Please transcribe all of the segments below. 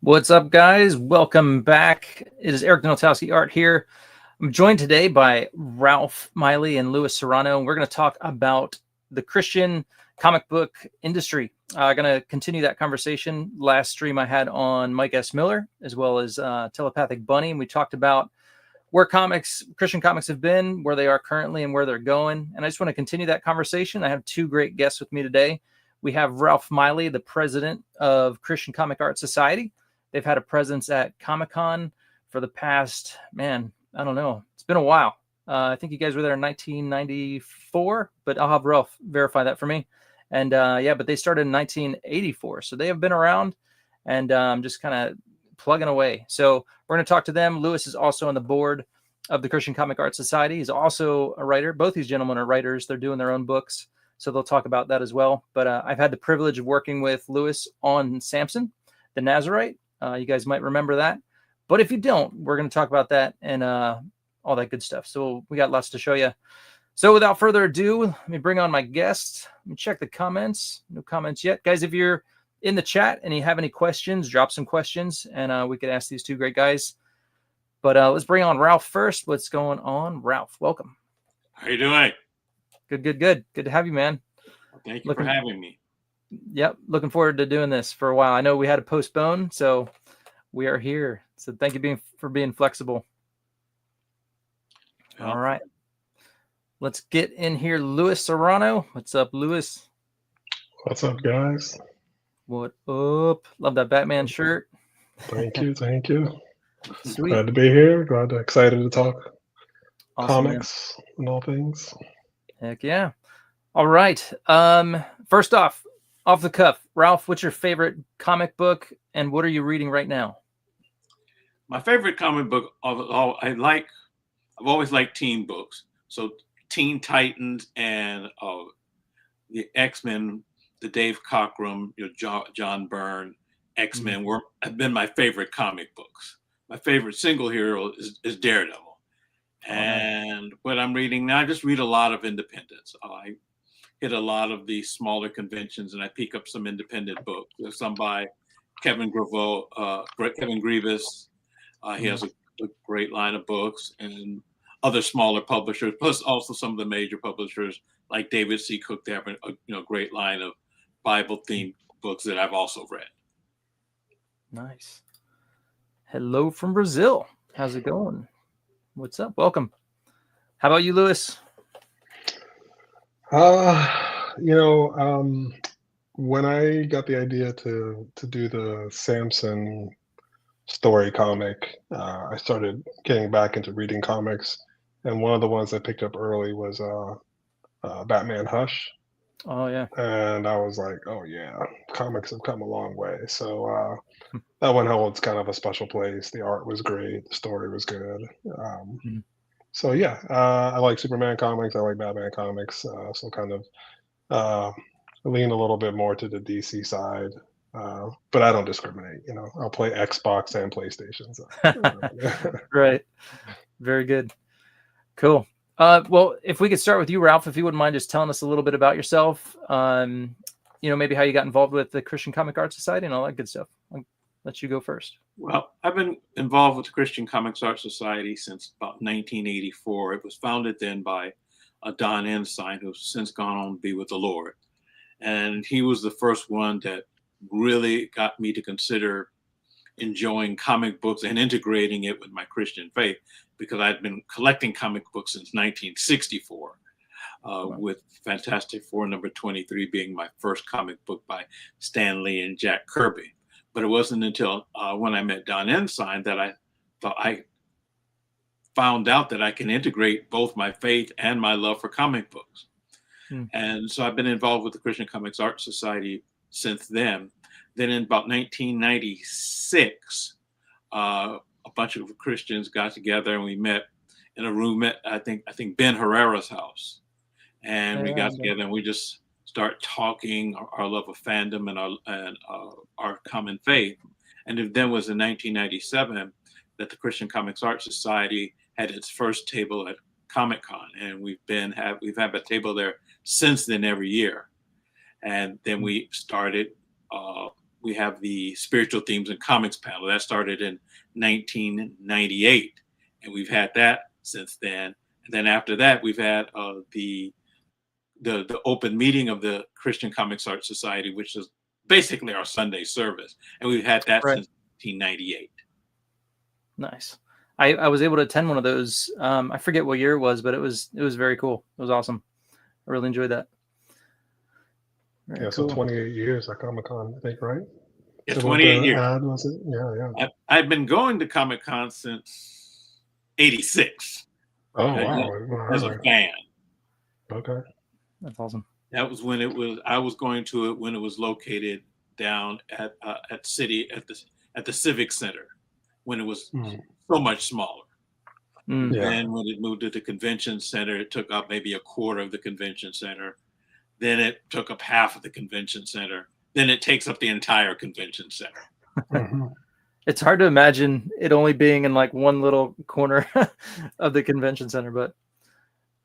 What's up, guys? Welcome back. It is Eric Donatowski Art here. I'm joined today by Ralph Miley and Luis Serrano. We're going to talk about the Christian comic book industry. I'm going to continue that conversation. Last stream I had on Mike S. Miller, as well as Telepathic Bunny. And we talked about where Christian comics have been, where they are currently, and where they're going. And I just want to continue that conversation. I have two great guests with me today. We have Ralph Miley, the president of Christian Comic Art Society. They've had a presence at Comic-Con for the past, I don't know. It's been a while. I think you guys were there in 1994, but I'll have Ralph verify that for me. And but they started in 1984. So they have been around and just kind of plugging away. So we're going to talk to them. Luis is also on the board of the Christian Comic Art Society. He's also a writer. Both these gentlemen are writers. They're doing their own books. So they'll talk about that as well. But I've had the privilege of working with Luis on Samson the Nazarite. You guys might remember that. But if you don't, we're going to talk about that and all that good stuff. So we got lots to show you. So without further ado, let me bring on my guests. Let me check the comments. No comments yet. Guys, if you're in the chat and you have any questions, drop some questions and we could ask these two great guys. But let's bring on Ralph first. What's going on? Ralph, welcome. How you doing? Good. Good to have you, man. Thank you for having me. Yep. Looking forward to doing this for a while. I know we had to postpone, so we are here. So thank you for being flexible. Yep. All right. Let's get in here. Luis Serrano. What's up, Luis? What's up, guys? What up? Love that Batman shirt. Thank you. Thank you. Sweet. Glad to be here. Excited to talk comics man. And all things. Heck yeah. All right. First off the cuff, Ralph, what's your favorite comic book and what are you reading right now? My favorite comic book I've always liked teen books. So Teen Titans and the X-Men, the Dave Cockrum, John Byrne, X-Men have been my favorite comic books. My favorite single hero is Daredevil. And what I'm reading now, I just read a lot of independents. I hit a lot of the smaller conventions and I pick up some independent books. There's some by Kevin Grievous. He has a great line of books and other smaller publishers, plus also some of the major publishers like David C. Cook. They have a great line of Bible-themed books that I've also read. Nice. Hello from Brazil. How's it going? What's up? Welcome. How about you, Luis? When I got the idea to do the Samson story comic, I started getting back into reading comics, and one of the ones I picked up early was Batman Hush. Oh yeah. And I was like, oh yeah, comics have come a long way. So that one holds kind of a special place. The art was great, the story was good. So yeah, I like Superman comics. I like Batman comics. So kind of lean a little bit more to the DC side. But I don't discriminate. I'll play Xbox and PlayStation. So. Right. Very good. Cool. Well, if we could start with you, Ralph, if you wouldn't mind just telling us a little bit about yourself, maybe how you got involved with the Christian Comic Art Society and all that good stuff. I'll let you go first. Well, I've been involved with the Christian Comics Art Society since about 1984. It was founded then by Don Ensign, who's since gone on to be with the Lord. And he was the first one that really got me to consider enjoying comic books and integrating it with my Christian faith, because I'd been collecting comic books since 1964, with Fantastic Four number 23 being my first comic book by Stan Lee and Jack Kirby. But it wasn't until when I met Don Ensign that I found out that I can integrate both my faith and my love for comic books. And so I've been involved with the Christian Comics Art Society since then. Then in about 1996, a bunch of Christians got together and we met in a room at I think Ben Herrera's house, and we got together and we just start talking our love of fandom and our common faith. And it then was in 1997 that the Christian Comics Art Society had its first table at Comic-Con, and we've had a table there since then every year. And then we started we have the spiritual themes and comics panel that started in 1998, and we've had that since then. And then after that, we've had the open meeting of the Christian Comics Art Society, which is basically our Sunday service, and we've had that since 1998. Nice. I was able to attend one of those. I forget what year it was, but it was very cool. It was awesome. I really enjoyed that. Very cool. So 28 years at Comic-Con, I think, right? Yeah, 28 years. Was it? Yeah. I've been going to Comic-Con since '86. Oh, wow. As a fan. Okay. That's awesome. That was when I was going to it when it was located down at the Civic Center, when it was so much smaller. Then when it moved to the convention center, it took up maybe a quarter of the convention center. Then it took up half of the convention center. Then it takes up the entire convention center. It's hard to imagine it only being in like one little corner of the convention center, but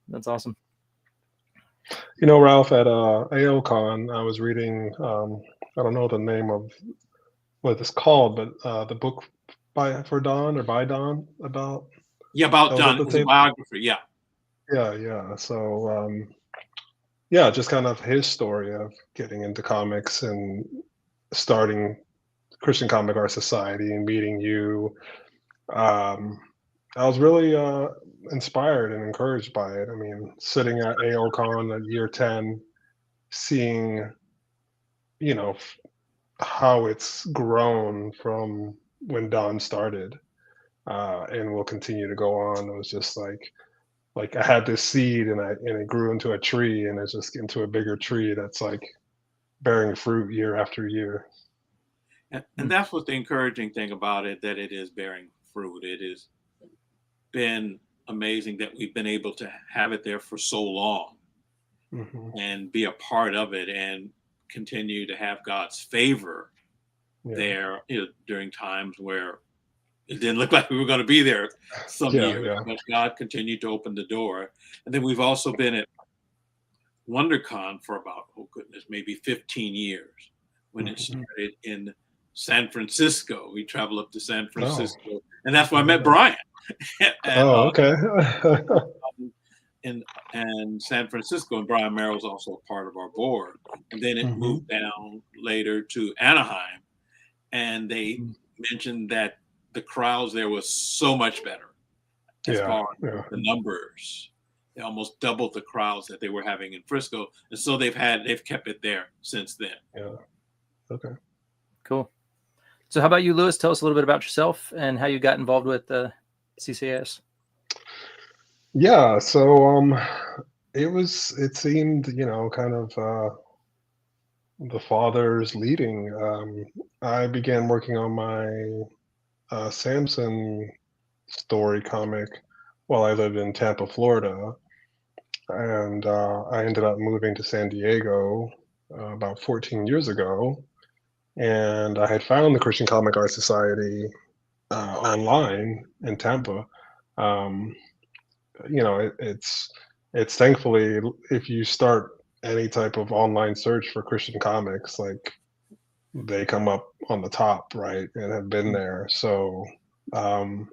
that's awesome. You know, Ralph, at AOCon, I was reading, I don't know the name of what it's called, but the book by Don about. Yeah, about Don. It's a biography, yeah. Yeah. So, just kind of his story of getting into comics and starting Christian Comic Art Society and meeting you. I was really inspired and encouraged by it. I mean, sitting at AOCon at year 10, seeing, how it's grown from when Don started and will continue to go on. It was just like I had this seed and it grew into a tree, and it's just into a bigger tree that's like bearing fruit year after year. And that's what's the encouraging thing about it, that it is bearing fruit. It has been amazing that we've been able to have it there for so long and be a part of it and continue to have God's favor there during times where it didn't look like we were going to be there some years, but God continued to open the door. And then we've also been at WonderCon for about, maybe 15 years when it started in San Francisco. We traveled up to San Francisco, and that's where I met Brian. Okay. in San Francisco, and Brian Merrill's also a part of our board. And then it moved down later to Anaheim, and they mentioned that the crowds there was so much better as far as the numbers. They almost doubled the crowds that they were having in Frisco, and so they've kept it there since then. Yeah. Okay. Cool. So how about you, Louis? Tell us a little bit about yourself and how you got involved with CCAS. Yeah, so it seemed, kind of the father's leading. I began working on my Samson story comic while I lived in Tampa, Florida, and I ended up moving to San Diego about 14 years ago, and I had found the Christian Comic Art Society online in Tampa. It's thankfully, if you start any type of online search for Christian comics, like they come up on the top, right, and have been there. So, and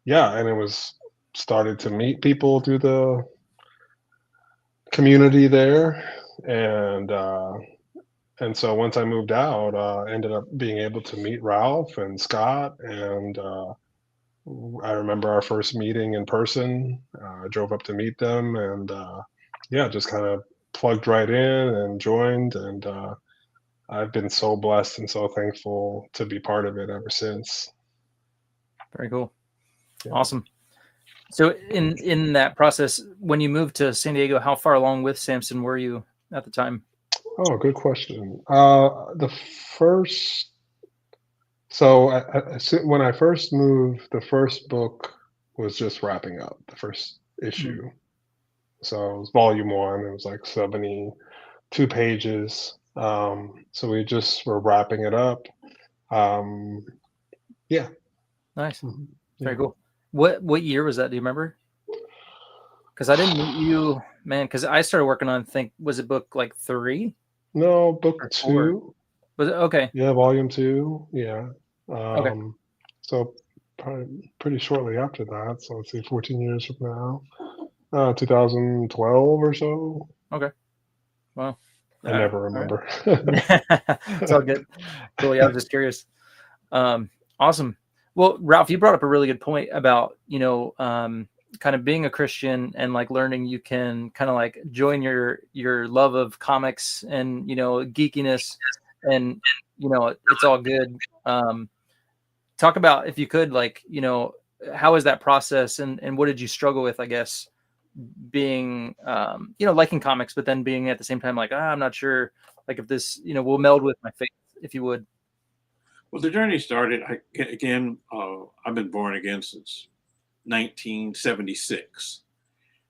it was started to meet people through the community there, and so once I moved out, I ended up being able to meet Ralph and Scott, and I remember our first meeting in person. I drove up to meet them, and just kind of plugged right in and joined, and I've been so blessed and so thankful to be part of it ever since. Very cool. Yeah. Awesome. So in that process, when you moved to San Diego, how far along with Samson were you at the time? Oh, good question. When I first moved, the first book was just wrapping up, the first issue. So it was volume 1. It was like 72 pages. So we just were wrapping it up. Nice. Very cool. What year was that? Do you remember? Because I didn't meet you, man. Because I started working on, was it book like 3? No, book 2. Was it okay? Yeah, volume 2. Yeah. Okay. So probably pretty shortly after that. So let's see, 14 years from now, 2012 or so. Okay. Well, I all right. never All right. remember. It's all good. Cool. Yeah, I was just curious. Awesome. Well, Ralph, you brought up a really good point about, kind of being a Christian and like learning you can kind of like join your love of comics and, geekiness and, it's all good. Talk about, if you could, like, how is that process and what did you struggle with, I guess, being, liking comics, but then being at the same time, like, I'm not sure, like if this, will meld with my faith, if you would. Well, the journey started again. I've been born again since 1976,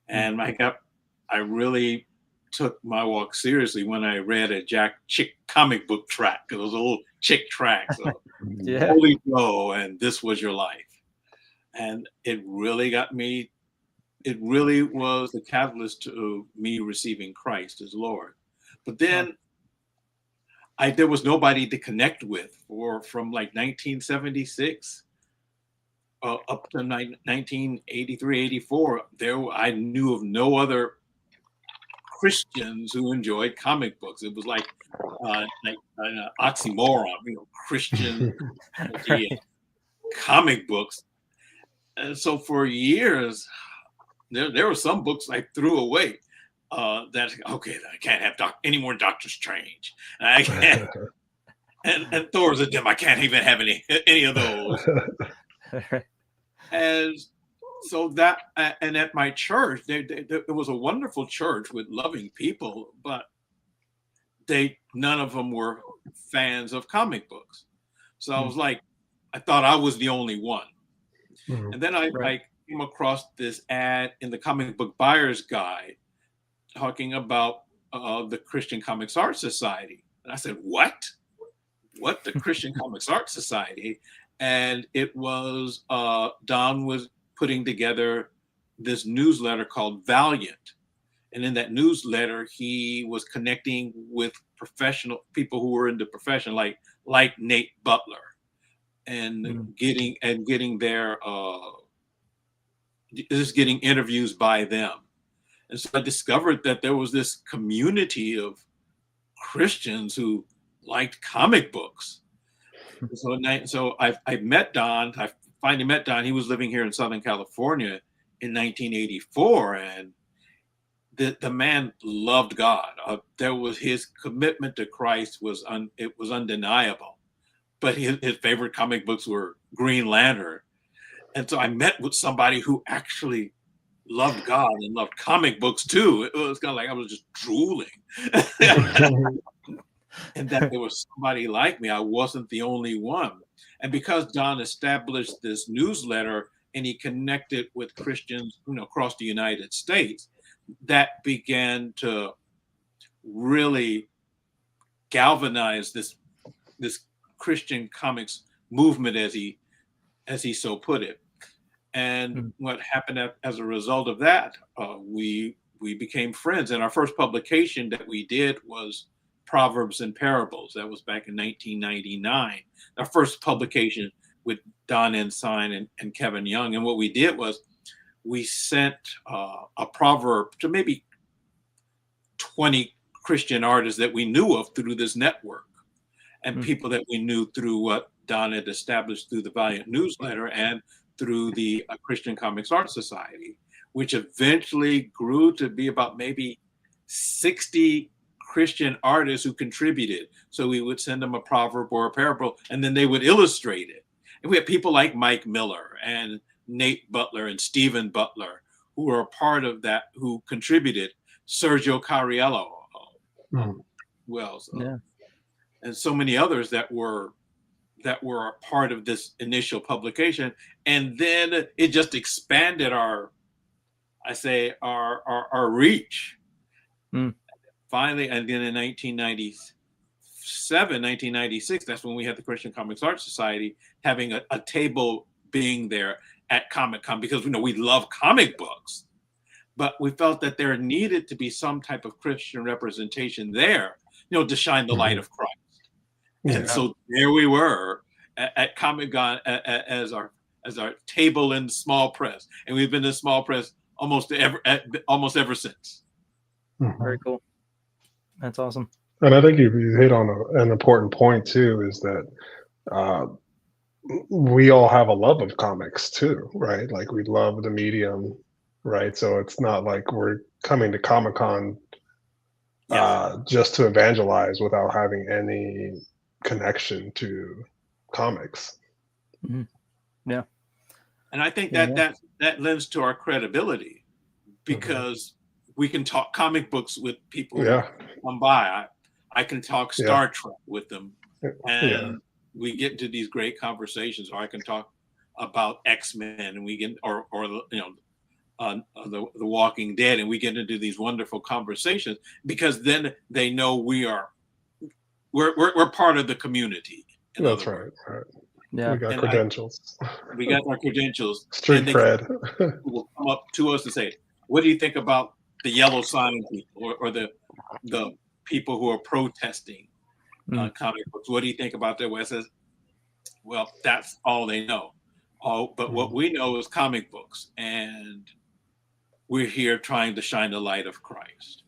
and I really took my walk seriously when I read a Chick comic book track. It was a little Chick track, so Yeah. Holy Joe and This Was Your Life, and it really got me. It really was the catalyst to me receiving Christ as Lord. But then there was nobody to connect with from like 1976 up to 1983, 84. I knew of no other Christians who enjoyed comic books. It was like an oxymoron, Christian comic books. And so for years, there were some books I threw away. That okay, I can't have any more Doctor Strange. I can't, and Thor's a dim. I can't even have any of those. And so and at my church, there was a wonderful church with loving people, but none of them were fans of comic books. So I was like, I thought I was the only one. Mm-hmm. And then I came across this ad in the Comic Book Buyer's Guide talking about the Christian Comics Art Society. And I said, what? What, the Christian Comics Art Society? And it was, Don was putting together this newsletter called Valiant. And in that newsletter, he was connecting with professional people who were in the profession, like Nate Butler, and getting their, just getting interviews by them. And so I discovered that there was this community of Christians who liked comic books. So I met Don. I finally met Don. He was living here in Southern California in 1984, and the man loved God. There was his commitment to Christ was undeniable. But his favorite comic books were Green Lantern, and so I met with somebody who actually loved God and loved comic books too. It was kind of like I was just drooling. And that there was somebody like me. I wasn't the only one. And because Don established this newsletter and he connected with Christians, across the United States, that began to really galvanize this Christian comics movement, as he so put it. And what happened as a result of that, we became friends. And our first publication that we did was Proverbs and Parables. That was back in 1999. Our first publication with Don Ensign and Kevin Young. And what we did was we sent a proverb to maybe 20 Christian artists that we knew of through this network, and people that we knew through what Don had established through the Valiant newsletter and through the Christian Comics Art Society, which eventually grew to be about maybe 60 Christian artists who contributed. So we would send them a proverb or a parable, and then they would illustrate it. And we had people like Mike Miller and Nate Butler and Stephen Butler, who were a part of that, who contributed. Sergio Cariello, and so many others that were a part of this initial publication. And then it just expanded our reach. Finally, and then in 1996, that's when we had the Christian Comics Art Society having a table being there at Comic-Con, because we love comic books, but we felt that there needed to be some type of Christian representation there, to shine the light of Christ. And so there we were at Comic-Con as our table in the small press, and we've been in small press almost ever since. Very cool. That's awesome. And I think you hit on an important point too, is that we all have a love of comics too, right? Like we love the medium, right? So it's not like we're coming to Comic-Con just to evangelize without having any connection to comics. Mm-hmm. Yeah. And I think that lends to our credibility, because we can talk comic books with people who come by. I can talk Star Trek with them, and we get into these great conversations. Or I can talk about X-Men, and we get or the Walking Dead, and we get into these wonderful conversations, because then they know we're part of the community. That's right. Yeah, we got credentials. We got our credentials. Street cred. Will come up to us and say, "What do you think about the yellow sign people, or the people who are protesting comic books? What do you think about that?" West says, "Well, that's all they know. But what we know is comic books, and we're here trying to shine the light of Christ.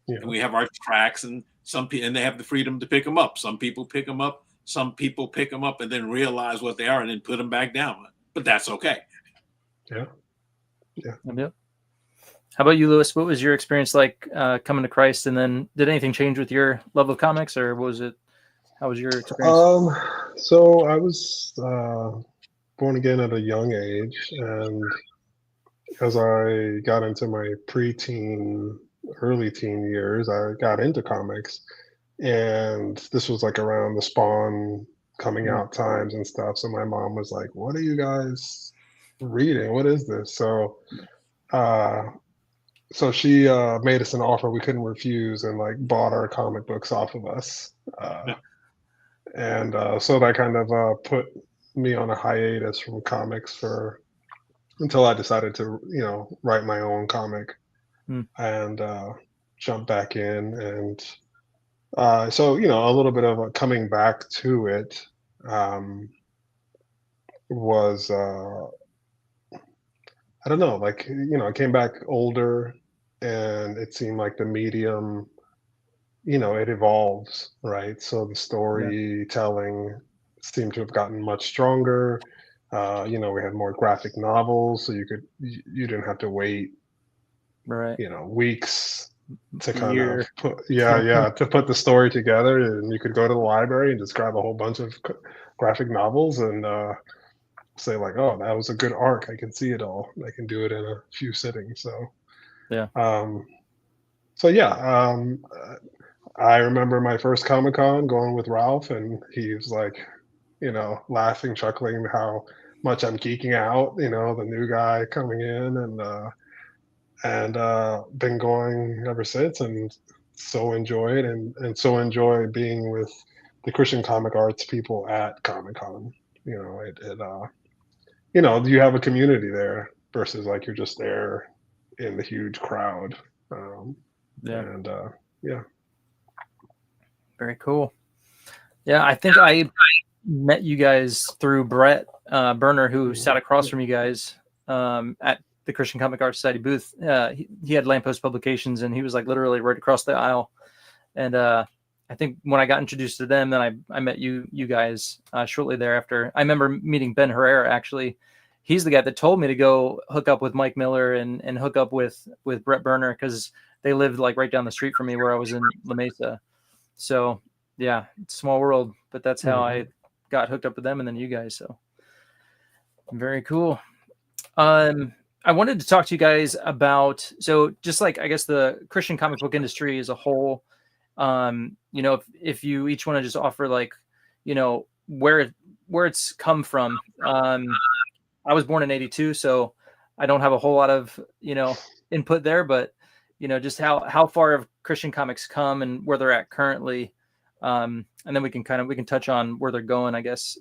And we have our tracks, and and they have the freedom to pick them up. Some people pick them up. Some people pick them up and then realize what they are and then put them back down. But that's okay." Yeah. How about you, Lewis? What was your experience like coming to Christ? And then did anything change with your love of comics, or how was your experience? So I was born again at a young age, and as I got into my preteen, early teen years, I got into comics. And this was like around the Spawn coming out times and stuff. So my mom was like, "What are you guys reading? What is this?" So she made us an offer we couldn't refuse, and like bought our comic books off of us. And so that kind of put me on a hiatus from comics until I decided to, write my own comic and jump back in. And so, a little bit of a coming back to it was, I don't know, like, I came back older, and it seemed like the medium, it evolves, right? So the storytelling seemed to have gotten much stronger. We had more graphic novels, so you didn't have to wait, weeks to kind of put the story together, and you could go to the library and just grab a whole bunch of graphic novels and say like, "Oh, that was a good arc. I can see it all. I can do it in a few sittings." So I remember my first Comic-Con going with Ralph, and he was like, laughing, chuckling how much I'm geeking out, the new guy coming in, and been going ever since, and so enjoyed and so enjoy being with the Christian comic arts people at Comic-Con. You have a community there versus like you're just there in the huge crowd. Very cool. Yeah, I think I met you guys through Brett Berner, who sat across from you guys at the Christian Comic Art Society booth. He had Lamppost Publications, and he was like literally right across the aisle. And I think when I got introduced to them, then I met you guys shortly thereafter. I remember meeting Ben Herrera, actually. He's the guy that told me to go hook up with Mike Miller and hook up with Brett Berner, because they lived like right down the street from me where I was in La Mesa. So yeah, it's a small world, but that's how I got hooked up with them, and then you guys. So very cool. I wanted to talk to you guys about, so just like, I guess, the Christian comic book industry as a whole, if you each want to just offer like, where it's come from. I was born in 82, so I don't have a whole lot of, input there, but, just how far have Christian comics come and where they're at currently. And then we can touch on where they're going, I guess,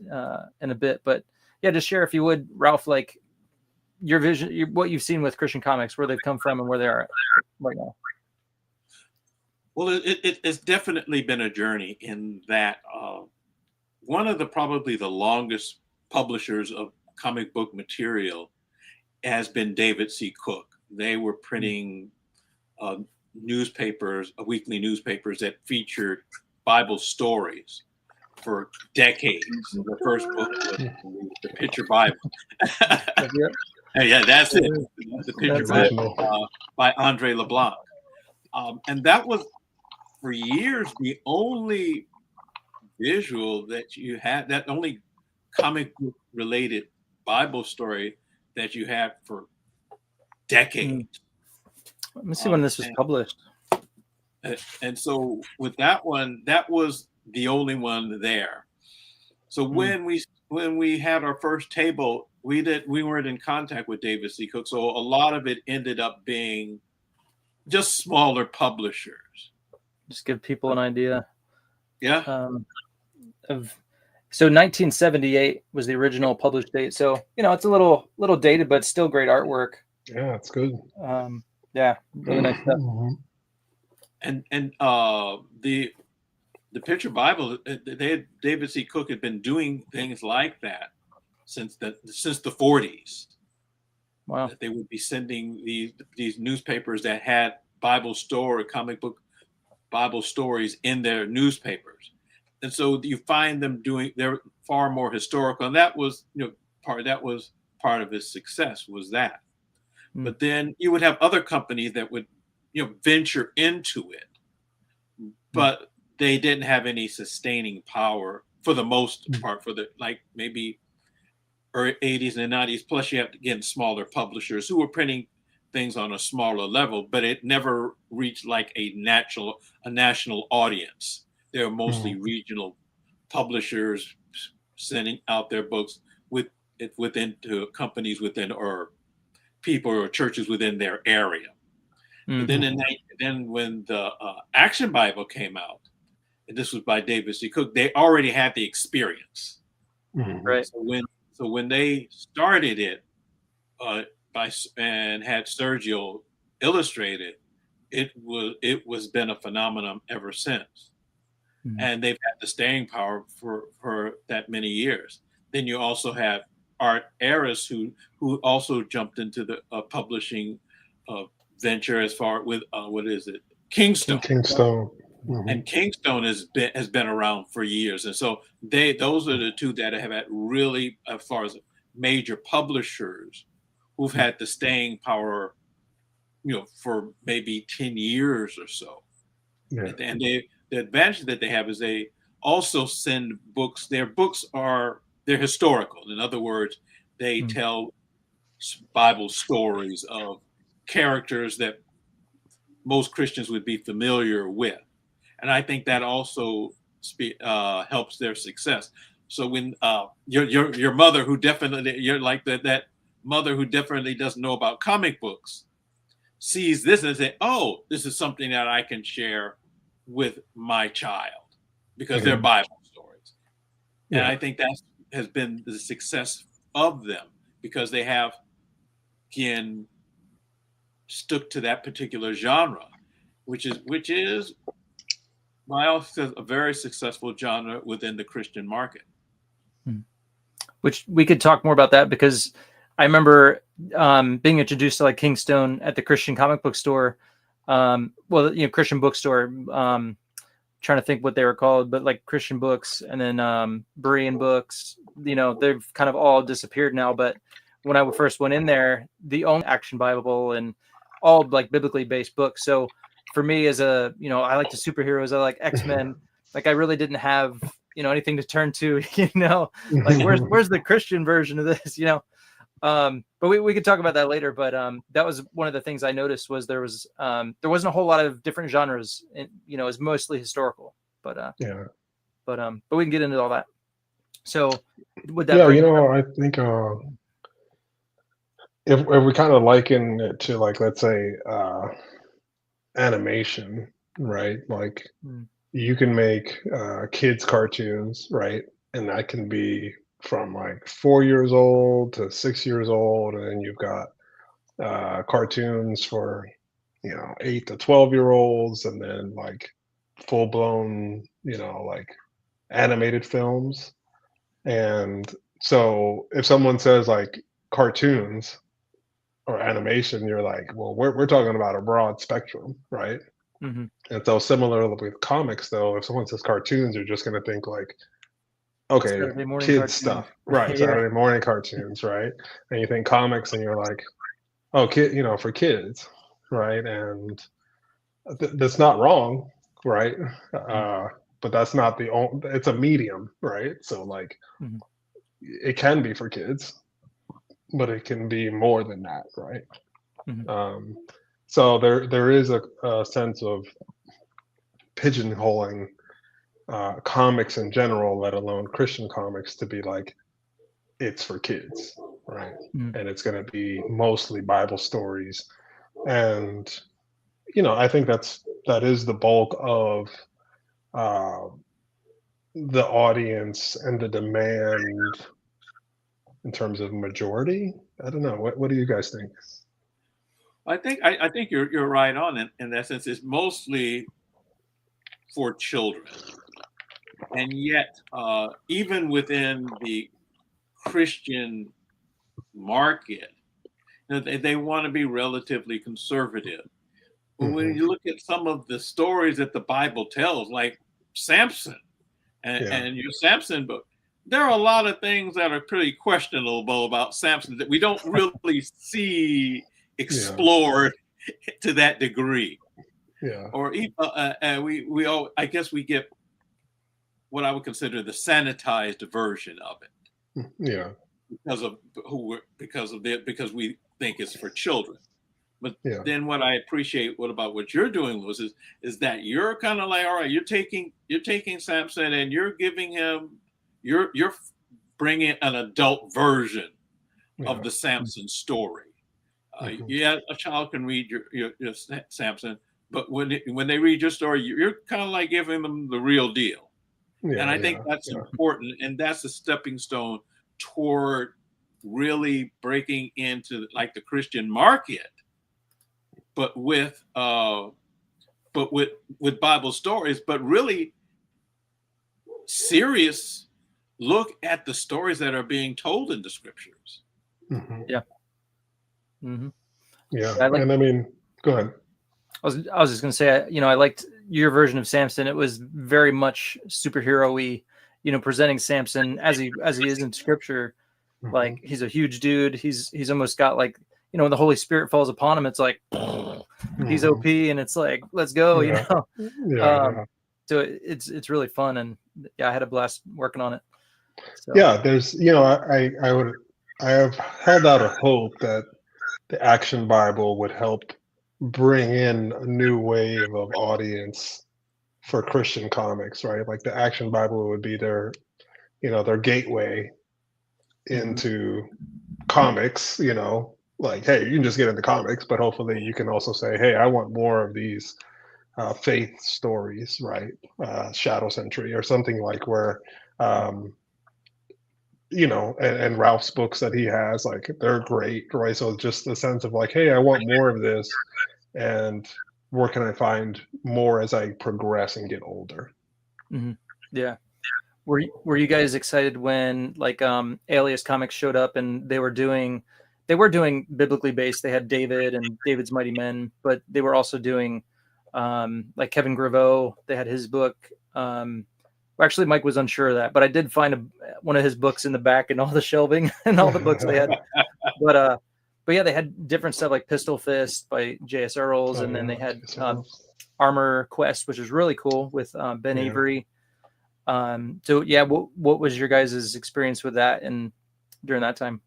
in a bit, but yeah, just share, if you would, Ralph, like your vision, what you've seen with Christian comics, where they've come from and where they are right now. Well, it's definitely been a journey in that one of the probably the longest publishers of comic book material has been David C. Cook. They were printing newspapers, weekly newspapers that featured Bible stories for decades. The first book was the Picture Bible. Yeah, that's it. The Picture Bible by Andre LeBlanc. And that was, for years, the only visual that you had, that only comic book related Bible story that you had for decades. Let me see when this was published. And so with that one, that was the only one there. So when we had our first table, we weren't in contact with David C. Cook. So a lot of it ended up being just smaller publishers. Just give people an idea. Yeah. So 1978 was the original published date. So, it's a little dated, but still great artwork. Yeah, it's good. Yeah, really nice stuff. And the Picture Bible, David C. Cook had been doing things like that since the 40s. Wow. That they would be sending these newspapers that had comic book Bible stories in their newspapers. And so you find them they're far more historical. And that was, part of his success was that. But then you would have other companies that would, venture into it, but they didn't have any sustaining power for the most part, maybe early 80s and 90s. Plus you have to get smaller publishers who were printing things on a smaller level, but it never reached like a national audience. They were mostly regional publishers sending out their books to companies within, or people or churches within their area. But then when the Action Bible came out, and this was by David C. Cook, they already had the experience. Right. So when they started it and had Sergio illustrated, it was been a phenomenon ever since. And they've had the staying power for that many years. Then you also have Art Aris, who also jumped into the publishing venture as far with Kingstone. And Kingstone has been around for years, and so those are the two that have had really, as far as major publishers, who've had the staying power, for maybe 10 years or so. Yeah. And the advantage that they have is they also send books. They're historical. In other words, they tell Bible stories of characters that most Christians would be familiar with. And I think that also helps their success. So when your mother, who definitely, you're like that mother who definitely doesn't know about comic books, sees this and say, "Oh, this is something that I can share with my child because they're Bible stories." Yeah. And I think that has been the success of them, because they have, again, stuck to that particular genre, which is a very successful genre within the Christian market. Which we could talk more about that, because I remember being introduced to like Kingstone at the Christian comic book store. Christian bookstore. Trying to think what they were called, but like Christian books, and then Berean books. They've kind of all disappeared now. But when I first went in there, the only Action Bible and all like biblically based books. So for me, as I like the superheroes, I like X-Men. Like I really didn't have anything to turn to. Like where's the Christian version of this? But we could talk about that later. But that was one of the things I noticed, was there wasn't a whole lot of different genres. It's mostly historical. But but we can get into all that. So would that? I think if we kind of liken it to, like, let's say animation, right? Like you can make kids cartoons, right? And that can be from like 4 years old to 6 years old, and then you've got cartoons for 8 to 12-year-olds, and then like full blown like animated films. And so if someone says like cartoons or animation, you're like, well, we're talking about a broad spectrum, right? Mm-hmm. And so similar with comics, though, if someone says cartoons, you're just going to think like, okay, Saturday morning kids cartoon. stuff, right? Yeah. Saturday morning cartoons, right? And you think comics, and you're like, oh, kid, for kids, right? And that's not wrong, right? But that's not the only. It's a medium, right? So like, Mhm. it can be for kids, but it can be more than that, right? Mhm. So there is a sense of pigeonholing comics in general, let alone Christian comics, to be like it's for kids, right? Mhm. And it's going to be mostly Bible stories, and I think that is the bulk of uh, the audience and the demand in terms of majority. I don't know. What do you guys think? I think you're right on in that sense. It's mostly for children, and yet even within the Christian market, they want to be relatively conservative. But when Hmm. you look at some of the stories that the Bible tells, like Samson Yeah, and your Samson book, there are a lot of things that are pretty questionable about Samson that we don't really see yeah, explored to that degree. yeah, Or we all, I guess we get what I would consider the sanitized version of it yeah, because we think it's for children. But yeah, then what I appreciate about what you're doing, Lewis, is that you're kind of like, all right, you're taking Samson and you're giving him you're bringing an adult version of yeah. the Samson story. Hmm. Yeah, a child can read your Samson, but when they read your story, you're kind of like giving them the real deal. And Yeah, I think yeah, that's yeah. important, and that's a stepping stone toward really breaking into like the Christian market, but with Bible stories, but really serious look at the stories that are being told in the scriptures. Hmm. Yeah. Hmm. Yeah. I like. And I mean, go ahead. I was just gonna say, I liked your version of Samson. It was very much superhero-y, presenting Samson as he is in Scripture. Hmm. Like he's a huge dude. He's almost got like, when the Holy Spirit falls upon him, it's like he's Hmm. OP, and it's like let's go, Yeah, yeah, Um, yeah. so it's really fun, and yeah, I had a blast working on it. So Yeah, there's, I have held out a hope that the Action Bible would help bring in a new wave of audience for Christian comics, right? Like the Action Bible would be their gateway mhm. into comics, like, hey, you can just get into comics, but hopefully you can also say, hey, I want more of these faith stories, right? Shadow Century or something like where, um, and Ralph's books that he has, like they're great, right? So just the sense of like, hey, I want more of this, and where can I find more as I progress and get older? Mhm. Yeah. Were you guys excited when like Alias Comics showed up and they were doing biblically based? They had David and David's Mighty Men, but they were also doing like Kevin Graveau. They had his book. Well, actually, Mike was unsure of that, but I did find one of his books in the back and all the shelving and all the books they had. But yeah, they had different stuff like Pistol Fist by J.S. Earls, Oh and then they yeah, had so Armor Quest, which is really cool with Ben yeah. Avery. So yeah, what was your guys' experience with that and during that time?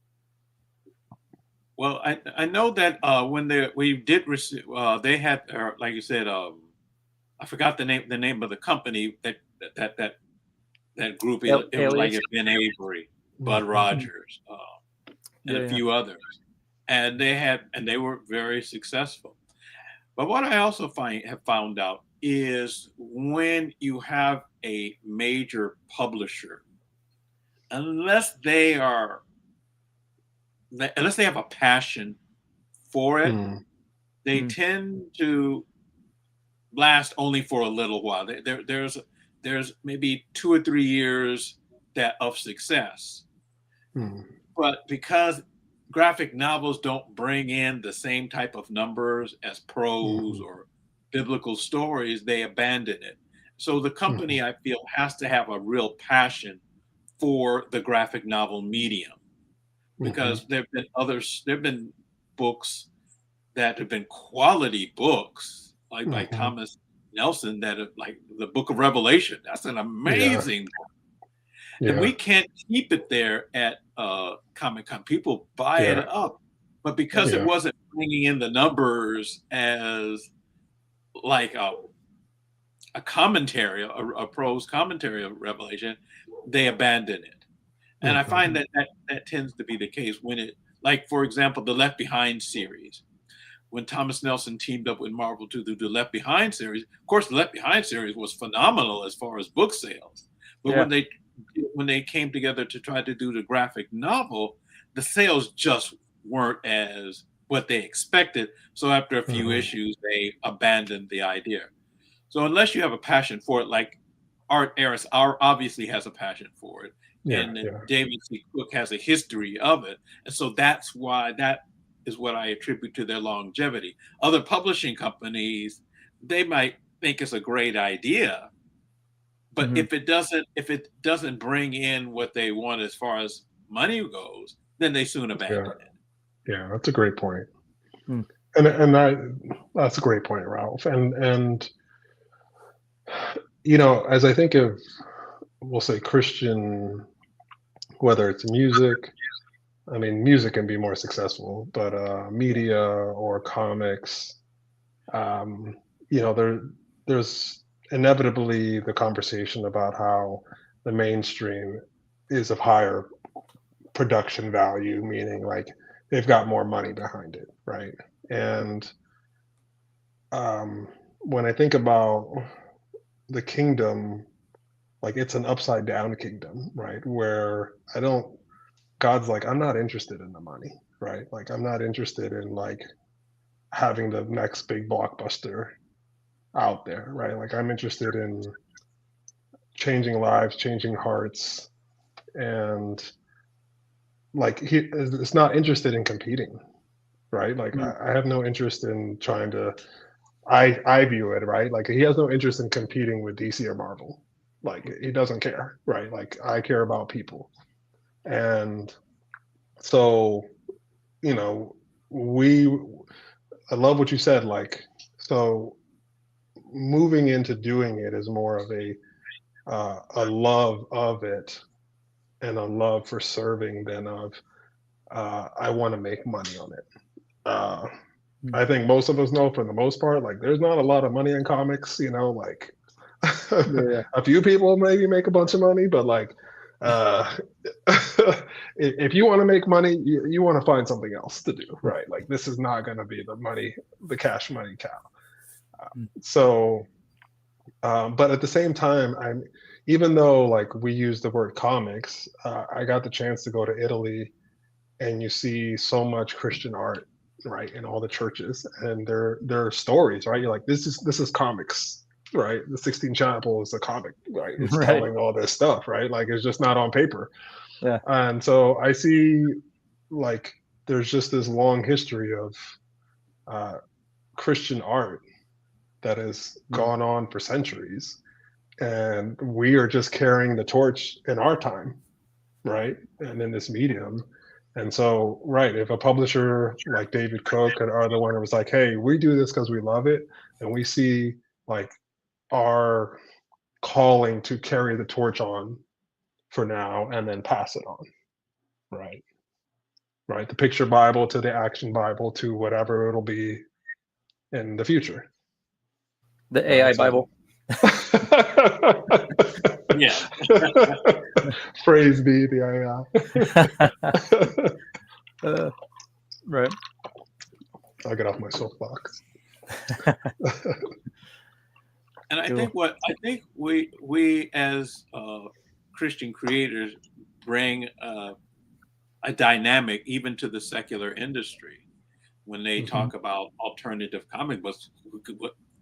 Well, I know that when we did receive, they had, like you said, I forgot the name of the company that that that group. It was like Alias. Ben Avery, Bud Mhm. Rogers, and Yeah, a yeah. few others, and they were very successful. But what I also have found out is when you have a major publisher, unless they are unless they have a passion for it, Mm. they Mm, tend to last only for a little while. There's maybe 2 or 3 years that of success. Hmm. But because graphic novels don't bring in the same type of numbers as prose or biblical stories, they abandon it. So the company, I feel, has to have a real passion for the graphic novel medium, because there have been books that have been quality books, like by Thomas Nelson, that are like the Book of Revelation. That's an amazing book. And we can't keep it there at Comic-Con. People buy it up, but because it wasn't bringing in the numbers as like a commentary, a prose commentary of Revelation, they abandon it. And I find that tends to be the case when it, like, for example, the Left Behind series. When Thomas Nelson teamed up with Marvel to do the Left Behind series, of course, the Left Behind series was phenomenal as far as book sales. But when they came together to try to do the graphic novel, the sales just weren't as what they expected. So after a few issues, they abandoned the idea. So unless you have a passion for it, like Art Harris obviously has a passion for it, and David C. Cook has a history of it, and so that is what I attribute to their longevity. Other publishing companies, they might think it's a great idea, but if it doesn't bring in what they want as far as money goes, then they soon abandon it. Yeah, that's a great point. And that's a great point, Ralph. And you know, as I think of, we'll say, Christian, whether it's music, I mean, music can be more successful, but media or comics, you know, there's inevitably the conversation about how the mainstream is of higher production value, meaning like they've got more money behind it, right? And when I think about the kingdom, like it's an upside down kingdom, right? Where God's like, I'm not interested in the money, right? Like I'm not interested in like having the next big blockbuster out there, right? Like I'm interested in changing lives, changing hearts, and like he is not interested in competing, right? Like I have no interest in trying to. I view it, right? Like he has no interest in competing with DC or Marvel. Like he doesn't care, right? Like I care about people, and so you know I love what you said. Like so, moving into doing it is more of a love of it and a love for serving than of I want to make money on it. I think most of us know, for the most part, like there's not a lot of money in comics, you know, like a few people maybe make a bunch of money, but like if you want to make money, you want to find something else to do, right? Like this is not going to be the cash money cow. But at the same time, even though like we use the word comics, I got the chance to go to Italy, and you see so much Christian art, right, in all the churches, and their stories, right? You're like, this is comics, right? The Sixteen Chapel is a comic, right? It's telling all this stuff, right? Like it's just not on paper. Yeah. And so I see like there's just this long history of Christian art that has gone on for centuries, and we are just carrying the torch in our time, right? And in this medium. And so, right, if a publisher like David Cook or the one that was like, hey, we do this because we love it, and we see like our calling to carry the torch on for now and then pass it on, right? Right, the picture Bible to the action Bible to whatever it'll be in the future. The AI Bible. Yeah. Praise be the AI. Right. I'll get off my soapbox. And I think we as Christian creators bring a dynamic even to the secular industry when they talk about alternative comic books.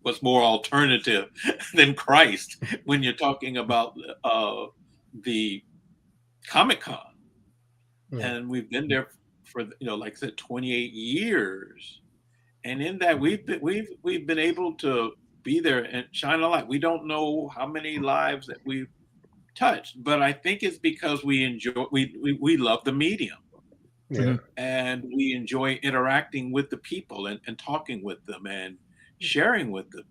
What's more alternative than Christ when you're talking about the Comic-Con. Mm. And we've been there for, like I said, 28 years. And in that, we've been able to be there and shine a light. We don't know how many lives that we've touched, but I think it's because we love the medium. Yeah. And we enjoy interacting with the people and talking with them and sharing with them,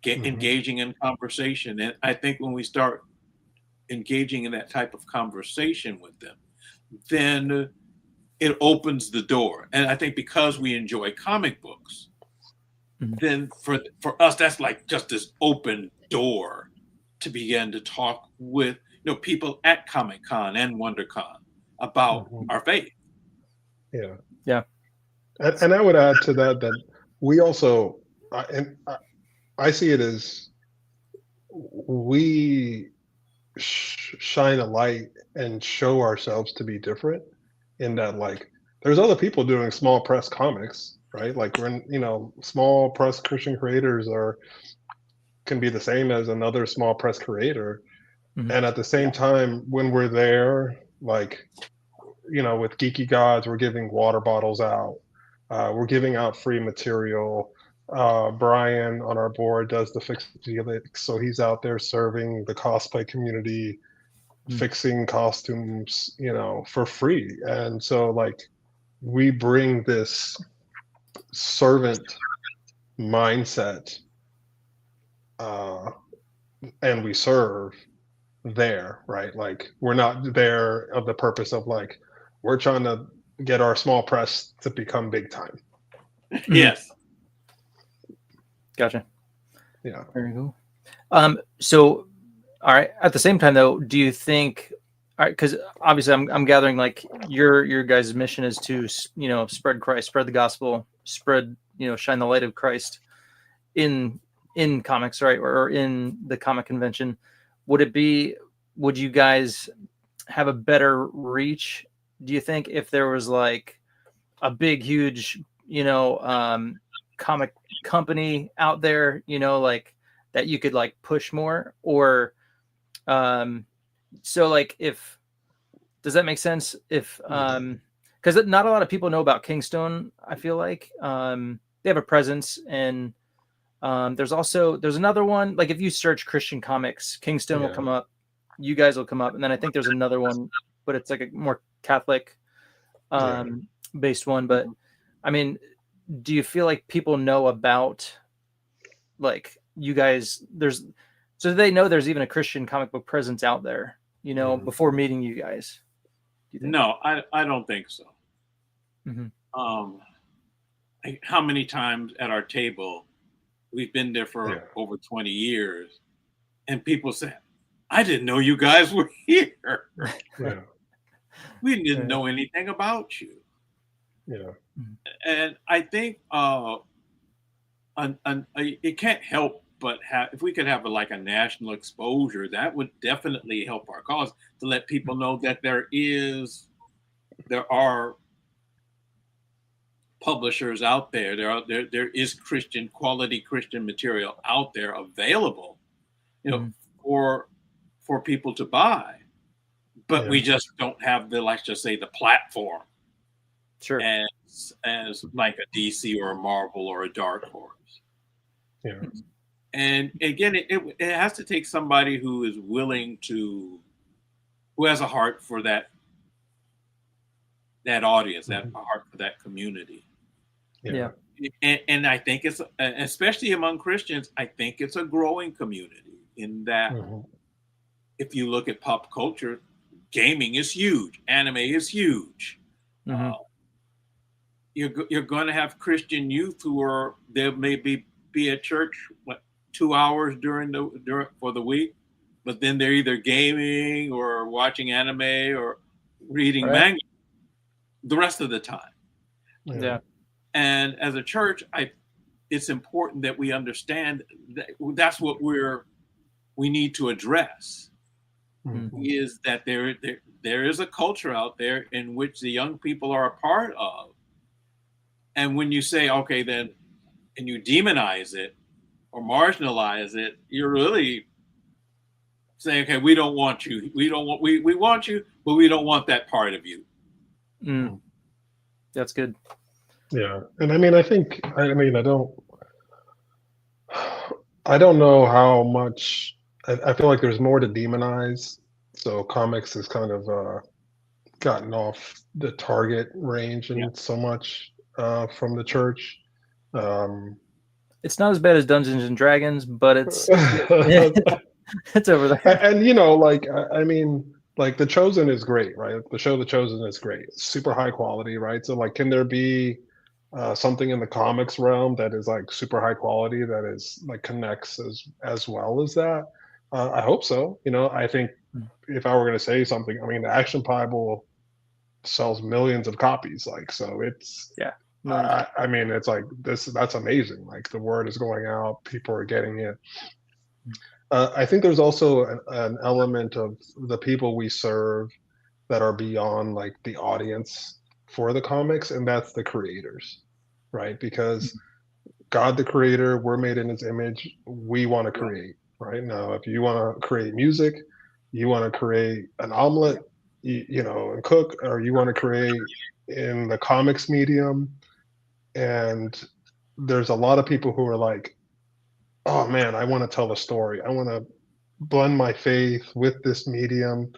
engaging in conversation. And I think when we start engaging in that type of conversation with them, then it opens the door. And I think because we enjoy comic books, then for us, that's like just this open door to begin to talk with people at Comic-Con and WonderCon about our faith. Yeah. Yeah. And I would add to that we also, I see it as we shine a light and show ourselves to be different, in that, like, there's other people doing small press comics, right? Like, we're small press Christian creators can be the same as another small press creator. And at the same time, when we're there, like, with Geeky Gods, we're giving water bottles out. We're giving out free material. Brian on our board does the Fix Felix, so he's out there serving the cosplay community, fixing costumes, for free. And so, like, we bring this servant mindset, and we serve there, right? Like, we're not there of the purpose of, like, we're trying to get our small press to become big time. Yes. Gotcha. Yeah. Very cool. So, all right. At the same time, though, do you think? All right, because obviously, I'm gathering, like, your guys' mission is to spread Christ, spread the gospel, spread shine the light of Christ in comics, right, or in the comic convention. Would you guys have a better reach, do you think, if there was like a big, huge, comic company out there, like that you could like push more? Or so, like, does that make sense? If because not a lot of people know about Kingstone, I feel like they have a presence. And there's another one, like, if you search Christian comics, Kingstone will come up, you guys will come up, and then I think there's another one, but it's like a more Catholic based one. But I mean, do you feel like people know about, like, you guys, so they know there's even a Christian comic book presence out there, before meeting you guys? Do you think? No, I don't think so. How many times at our table, we've been there for over 20 years, and people say, I didn't know you guys were here. We didn't know anything about you. And I think it can't help but if we could have a national exposure, that would definitely help our cause, to let people know that there are publishers out there. There is quality Christian material out there available, for people to buy. But we just don't have let's just say, the platform, as like a DC or a Marvel or a Dark Horse. And again, it has to take somebody who is willing who has a heart for that audience, that heart for that community. And I think it's, especially among Christians, I think it's a growing community, in that if you look at pop culture, gaming is huge, anime is huge. You're going to have Christian youth who they may be at church 2 hours for the week, but then they're either gaming or watching anime or reading manga the rest of the time. And as a church, it's important that we understand that that's what we need to address. Is that there is a culture out there in which the young people are a part of. And when you say, okay, then, and you demonize it or marginalize it, you're really saying, okay, we don't want you. We want you, but we don't want that part of you. Mm. That's good. Yeah. And I mean, I don't know how much, I feel like there's more to demonize. So comics has kind of gotten off the target range and so much from the church. It's not as bad as Dungeons and Dragons, but it's it's over there. And you know, like I mean, like The Chosen is great, right? The show The Chosen is great. It's super high quality, right? So like, can there be something in the comics realm that is like super high quality that is like connects as well as that? I hope so. You know, I think if I were going to say something, I mean, the Action Bible sells millions of copies, like, so it's I mean, it's like that's amazing. Like the word is going out, people are getting it. I think there's also an element of the people we serve that are beyond like the audience for the comics, and that's the creators, right? Because God, the creator, we're made in his image. We want to create, right? Now, if you want to create music, you want to create an omelet, you know, and cook, or you want to create in the comics medium. And there's a lot of people who are like, oh man, I want to tell a story. I want to blend my faith with this medium.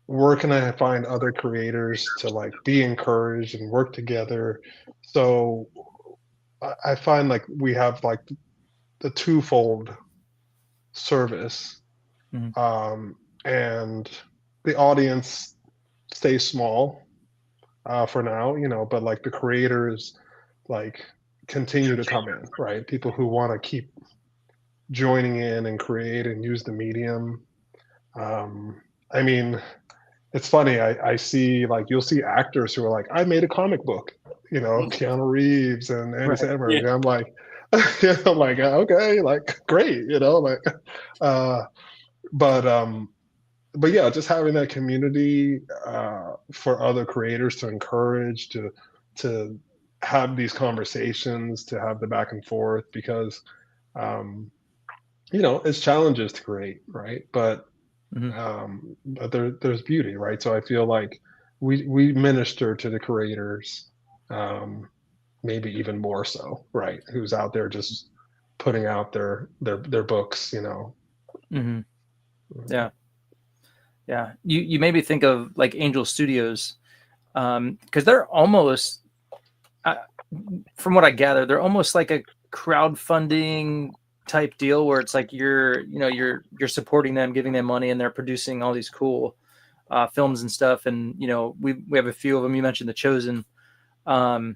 Where can I find other creators to like be encouraged and work together? So I find like we have like the twofold service, and the audience stays small for now, you know, but like the creators like continue to come in, right? People who want to keep joining in and create and use the medium. I mean, it's funny. I see like you'll see actors who are like, I made a comic book, you know, Keanu Reeves and Andy Samberg. And I'm like, okay, like great, you know, like, but yeah, just having that community for other creators to encourage, to have these conversations, to have the back and forth, because you know, it's challenges to create, right? But there's beauty, right? So I feel like we minister to the creators, maybe even more so, right? Who's out there just putting out their books, you know. Yeah. You made me think of like Angel Studios, because they're almost, from what I gather, they're almost like a crowdfunding type deal where it's like you're supporting them, giving them money, and they're producing all these cool films and stuff. And you know, we have a few of them. You mentioned The Chosen. So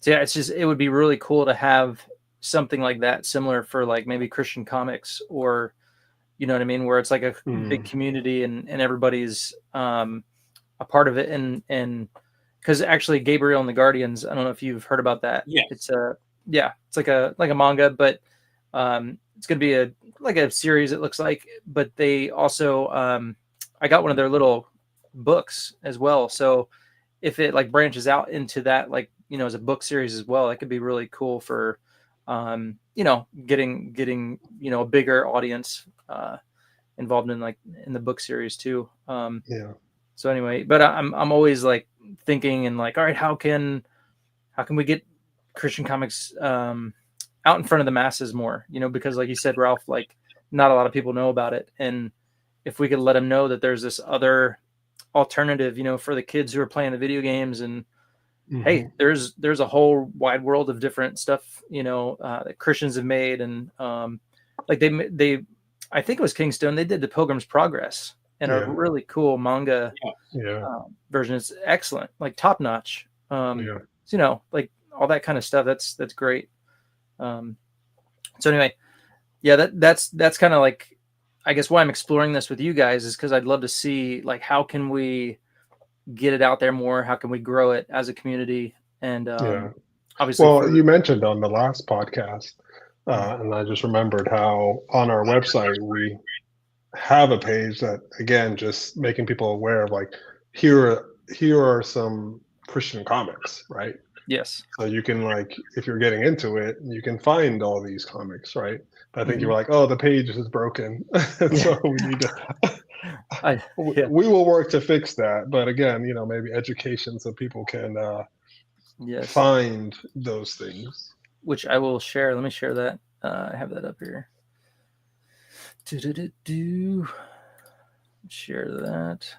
yeah, it would be really cool to have something like that, similar for like maybe Christian comics, or you know what I mean, where it's like a big community and everybody's a part of it. And because actually Gabriel and the Guardians, I don't know if you've heard about that. Yeah. It's like a manga, but it's going to be a series, it looks like. But they also, I got one of their little books as well. So if it like branches out into that, like, you know, as a book series as well, that could be really cool for, you know, getting, you know, a bigger audience involved in the book series too. So anyway, but I'm always like thinking and like, all right, how can we get Christian comics out in front of the masses more, you know, because like you said, Ralph, like not a lot of people know about it. And if we could let them know that there's this other alternative, you know, for the kids who are playing the video games, and hey, there's a whole wide world of different stuff, you know, that Christians have made. And like they I think it was Kingstone, they did the Pilgrim's Progress and a really cool manga version. It's excellent, like top notch. So, you know, like all that kind of stuff. That's great. So anyway, yeah, that's kind of like, I guess why I'm exploring this with you guys is because I'd love to see like how can we get it out there more? How can we grow it as a community? And obviously, well, you mentioned on the last podcast, and I just remembered how on our website we have a page that, again, just making people aware of like here are some Christian comics, right? Yes. So you can, like, if you're getting into it, you can find all these comics, right? But I think you Mhm. were like, oh, the page is broken, Yeah. so we need to. Yeah. We will work to fix that, but again, maybe education so people can Yes. find those things. Which I will share. Let me share that. I have that up here. Share that.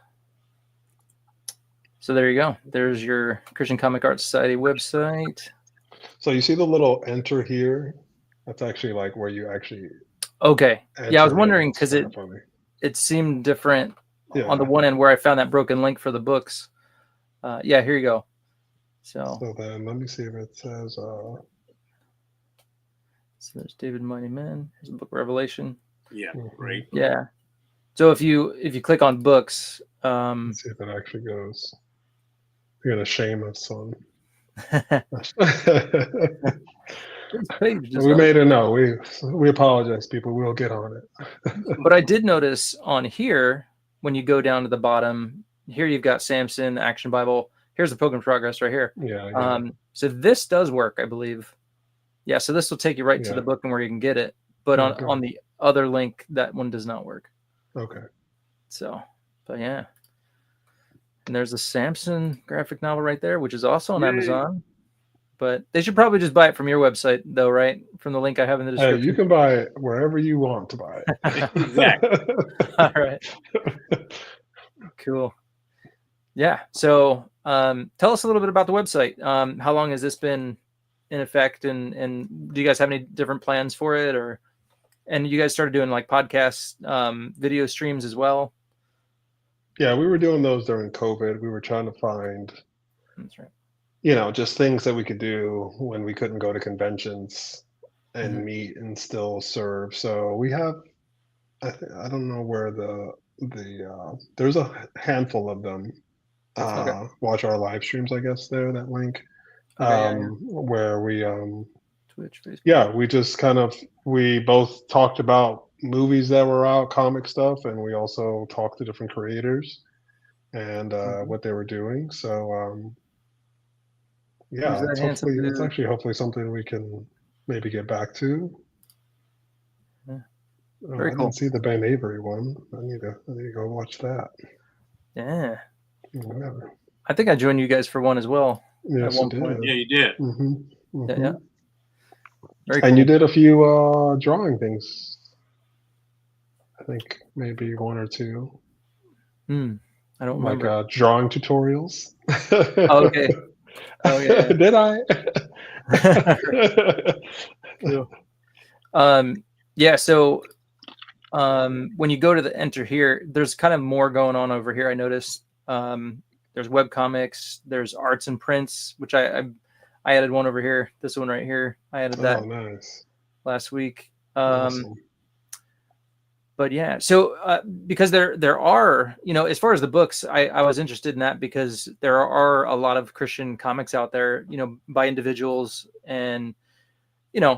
So there you go. There's your Christian Comic Art Society website. So you see the little enter here? That's actually like where you actually. Okay. Yeah, I was enter wondering in. It's because kinda funny. it seemed different Yeah. on the one end where I found that broken link for the books. Yeah, here you go. So then let me see if it says. So there's David Mighty Men. Here's the book Revelation. Yeah, great. Yeah. So if you click on books, Let's see if it actually goes. You're gonna shame us, son. We made a no. We apologize, people. We'll get on it. But I did notice on here, when you go down to the bottom, here you've got Samson, the Action Bible. Here's the Pilgrim's Progress right here. Yeah. So this does work, I believe. Yeah, so this will take you right to the book and where you can get it. But on the other link, that one does not work. Okay. So, but yeah. And there's the Samson graphic novel right there, which is also on Amazon. But they should probably just buy it from your website, though, right? From the link I have in the description. You can buy it wherever you want to buy it. Exactly. All right. Cool. Yeah. So tell us a little bit about the website. How long has this been in effect? And do you guys have any different plans for it? And you guys started doing like podcast video streams as well? Yeah, we were doing those during COVID. We were trying to find, that's right, just things that we could do when we couldn't go to conventions and meet and still serve. So we have, I don't know where there's a handful of them. Watch our live streams, I guess, that link, where we, Twitch, Facebook. Yeah, we just we both talked about movies that were out, comic stuff, and we also talked to different creators and what they were doing. So it's hopefully something we can maybe get back to. Yeah. I didn't see the Ben Avery one. I need to go watch that. Yeah. Whatever. I think I joined you guys for one as well. Yes, at one you point. did. Yeah, you did. Mm-hmm. Mm-hmm. Yeah. Very cool. And you did a few drawing things. I think maybe one or two. I don't remember. Like drawing tutorials. Oh, okay. Oh yeah. Did I? Cool. Yeah. So when you go to the enter here, there's kind of more going on over here. I noticed there's web comics, there's arts and prints, which I added one over here. This one right here, I added that nice. last week. Awesome. But yeah, so because there are, as far as the books, I was interested in that because there are a lot of Christian comics out there, by individuals, and it'd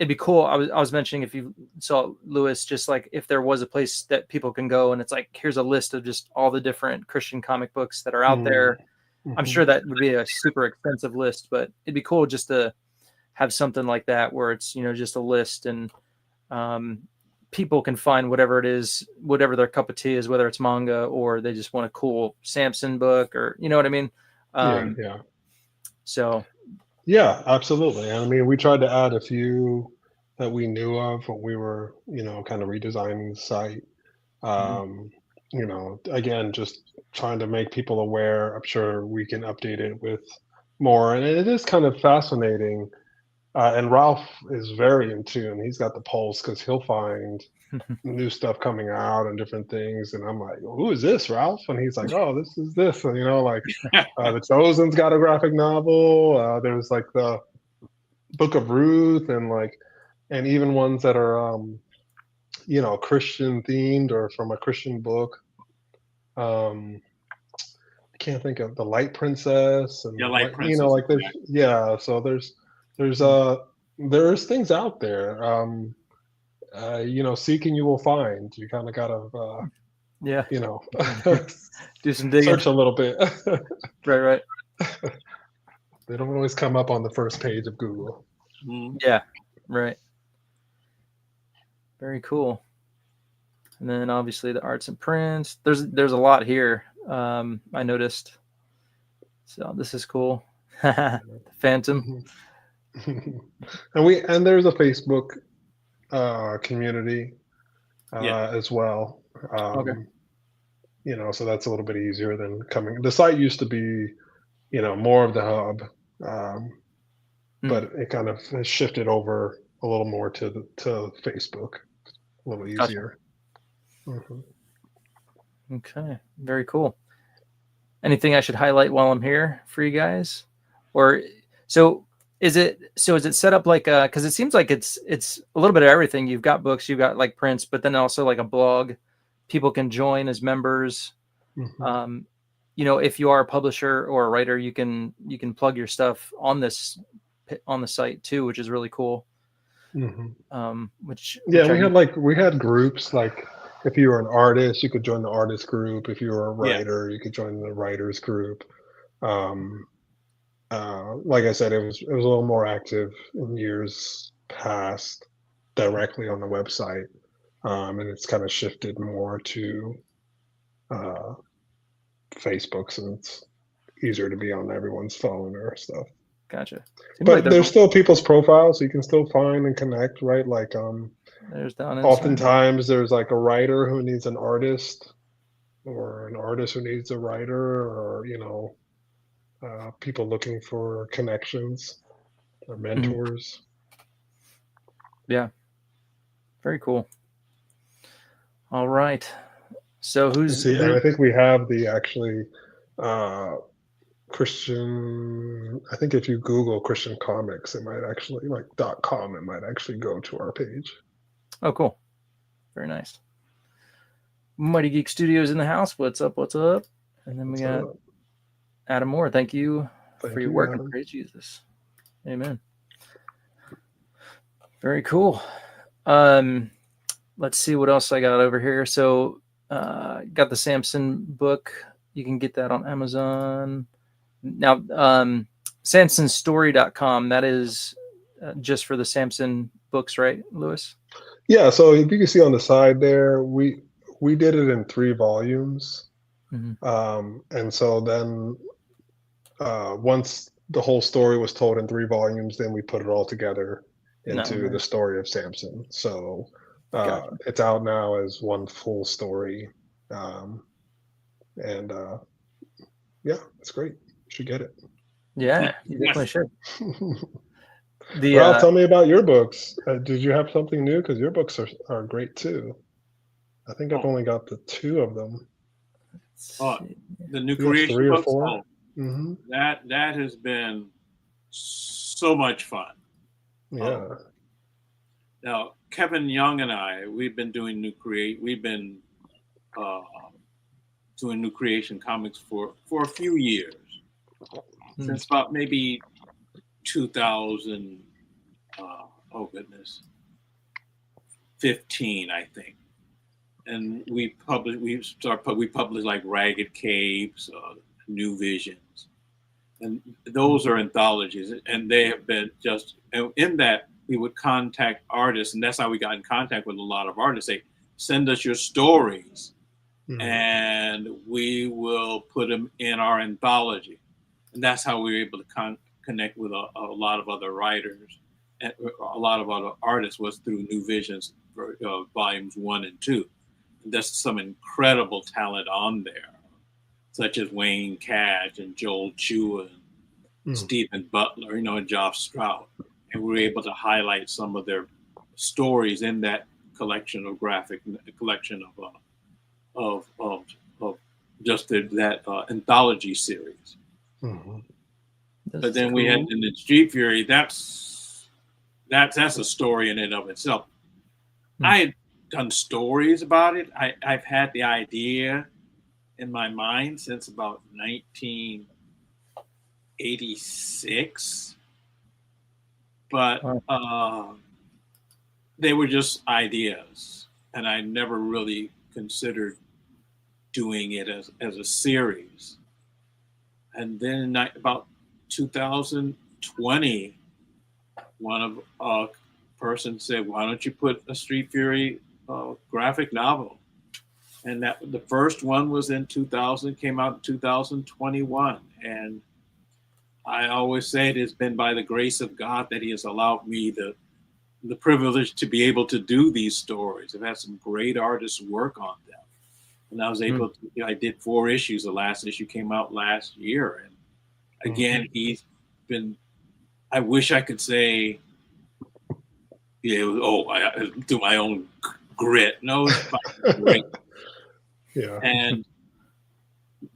be cool. I was mentioning, if you saw, Luis, just like if there was a place that people can go and it's like, here's a list of just all the different Christian comic books that are out there. I'm sure that would be a super expensive list, but it'd be cool just to have something like that where it's, just a list, and people can find whatever it is, whatever their cup of tea is, whether it's manga or they just want a cool Samson book, or you know what I mean? Yeah. So. Yeah, absolutely. I mean, we tried to add a few that we knew of when we were, kind of redesigning the site. Again, just trying to make people aware. I'm sure we can update it with more. And it is kind of fascinating. And Ralph is very in tune. He's got the pulse because he'll find new stuff coming out and different things. And I'm like, who is this, Ralph? And he's like, oh, this is this. And, The Chosen's got a graphic novel. There's like the Book of Ruth, and even ones that are, Christian themed or from a Christian book. I can't think of the Light Princess and Light Princess. So there's things out there. Seeking you will find. You kind of gotta do some digging, search a little bit. right. They don't always come up on the first page of Google. Yeah, right. Very cool. And then obviously the arts and prints. There's a lot here. I noticed. So this is cool. Phantom. And there's a Facebook community as well. Okay. So that's a little bit easier than coming. The site used to be, more of the hub, but it kind of has shifted over a little more to Facebook, a little easier. Gotcha. Okay, very cool. Anything I should highlight while I'm here for you guys? Or is it set up like because it seems like it's a little bit of everything. You've got books, you've got like prints, but then also like a blog. People can join as members. If you are a publisher or a writer, you can plug your stuff on the site too, which is really cool. We had groups, like if you were an artist, you could join the artist group. If you were a writer, you could join the writers group. Like I said, it was a little more active in years past directly on the website. And it's kind of shifted more to Facebook, since it's easier to be on everyone's phone or stuff. Gotcha. But there's still people's profiles, so you can still find and connect, right? Like there's down oftentimes there's like a writer who needs an artist, or an artist who needs a writer, or people looking for connections or mentors. Yeah. Very cool. All right. So I think we have the actually Christian. I think if you Google Christian comics, it might actually .com. It might actually go to our page. Oh, cool. Very nice. Mighty Geek Studios in the house. What's up? What's up? And then we got Adam Moore. Thank you for your work and praise Jesus. Amen. Very cool. Let's see what else I got over here. So got the Samson book. You can get that on Amazon. Now, samsonstory.com, that is just for the Samson books, right, Lewis? Yeah, so if you can see on the side there, we did it in 3 volumes. And so then once the whole story was told in 3 volumes, then we put it all together into the story of Samson. So gotcha. It's out now as one full story. Yeah, it's great. You should get it. Yeah, you definitely should. Ralph, tell me about your books. Did you have something new? Because your books are great too. I think I've only got the 2 of them. The New Creation 3 or books. 4. That has been so much fun. Yeah. Now, Kevin Young and I, we've been doing New Creation comics for a few years, since about maybe 2000. 15, I think. And we publish like Ragged Caves, New Visions, and those are anthologies, and they have been just in that. We would contact artists, and that's how we got in contact with a lot of artists. They send us your stories, and we will put them in our anthology. And that's how we were able to connect with a lot of other writers and a lot of other artists, was through New Visions, volumes 1 and 2. And there's some incredible talent on there, such as Wayne Cash and Joel Chua and Stephen Butler, and Josh Stroud. And we were able to highlight some of their stories in that collection of that anthology series. But then we had in the Street Fury. That's a story in and of itself. I had done stories about it. I've had the idea in my mind since about 1986. But they were just ideas, and I never really considered doing it as a series. And then about 2020, one of person said, "Why don't you put a Street Fury graphic novel?" And that the first one was in 2000, came out in 2021. And I always say it has been by the grace of God that He has allowed me the privilege to be able to do these stories. I've had some great artists work on them. And I was able to, I did 4 issues. The last issue came out last year. And again, he's been, I wish I could say, I do my own grit. No, it's great. Yeah. And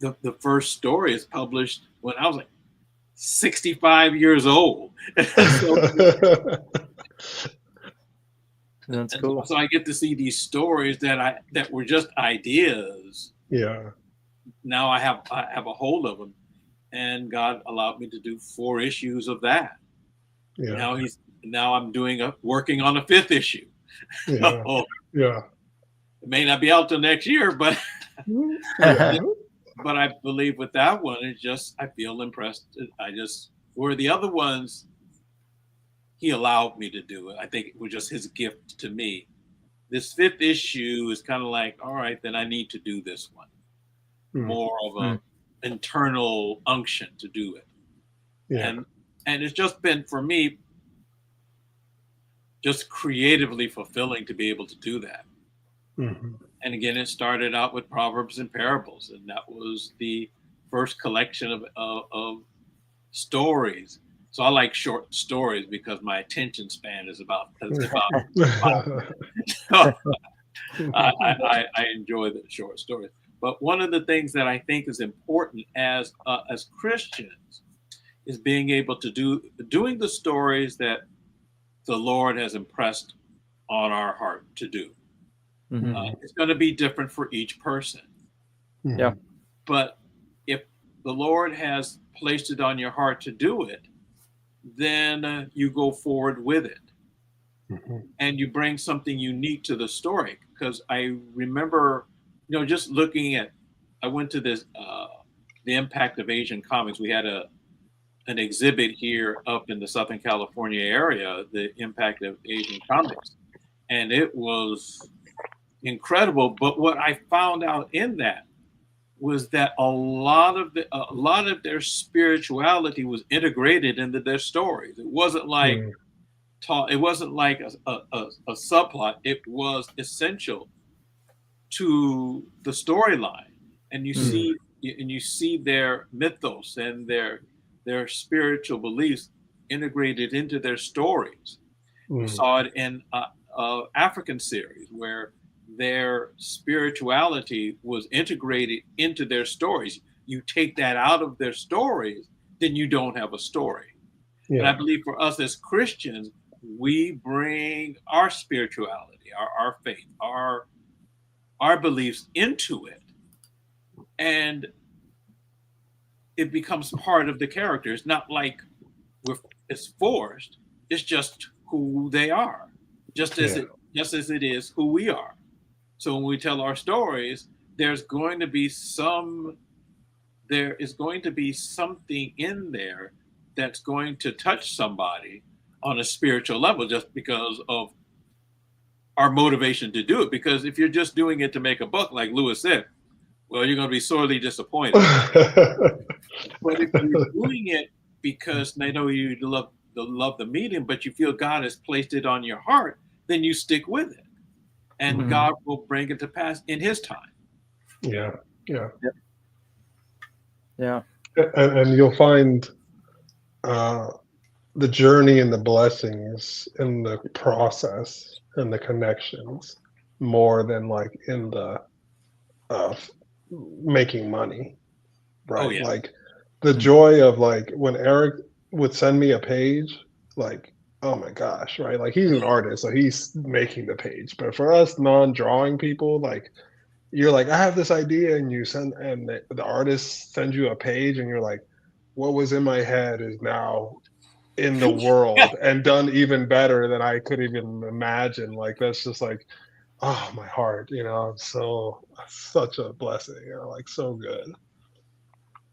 the first story is published when I was like 65 years old. That's cool. So I get to see these stories that were just ideas. Yeah. Now I have a hold of them, and God allowed me to do 4 issues of that. Yeah. Now I'm working on a 5th issue. Yeah. Yeah. It may not be out till next year, but but I believe with that one, I feel impressed. Where the other ones, He allowed me to do it. I think it was just His gift to me. This 5th issue is kind of like, all right, then I need to do this one. More of an internal unction to do it. Yeah. And it's just been, for me, just creatively fulfilling to be able to do that. And again, it started out with Proverbs and Parables, and that was the first collection of stories. So I like short stories because my attention span is about. I enjoy the short stories. But one of the things that I think is important as Christians is being able to doing the stories that the Lord has impressed on our heart to do. It's going to be different for each person. Yeah. But if the Lord has placed it on your heart to do it, then you go forward with it. And you bring something unique to the story. Because I remember, just looking at, I went to this, the Impact of Asian Comics. We had an exhibit here up in the Southern California area, the Impact of Asian Comics. And it was incredible. But what I found out in that was that a lot of their spirituality was integrated into their stories. It wasn't like it wasn't like a subplot. It was essential to the storyline. And you see their mythos and their spiritual beliefs integrated into their stories. You saw it in African series where their spirituality was integrated into their stories. You take that out of their stories, then you don't have a story. Yeah. And I believe for us as Christians, we bring our spirituality, our faith, our beliefs into it, and it becomes part of the character. It's not like it's forced. It's just who they are, just as it is who we are. So when we tell our stories, there is going to be something in there that's going to touch somebody on a spiritual level, just because of our motivation to do it. Because if you're just doing it to make a buck, like Lewis said, well, you're going to be sorely disappointed. But if you're doing it because they know you love the medium, but you feel God has placed it on your heart, then you stick with it. And God will bring it to pass in His time. Yeah. And you'll find the journey and the blessings in the process and the connections more than like in the making money, right? Oh, yeah. Like the joy of like when Eric would send me a page, like, oh my gosh, right? Like he's an artist, so he's making the page. But for us non-drawing people, like you're like, I have this idea, and you send, and the artist sends you a page, and you're like, what was in my head is now in the world and done even better than I could even imagine. Like that's just like, oh, my heart, so such a blessing, like so good.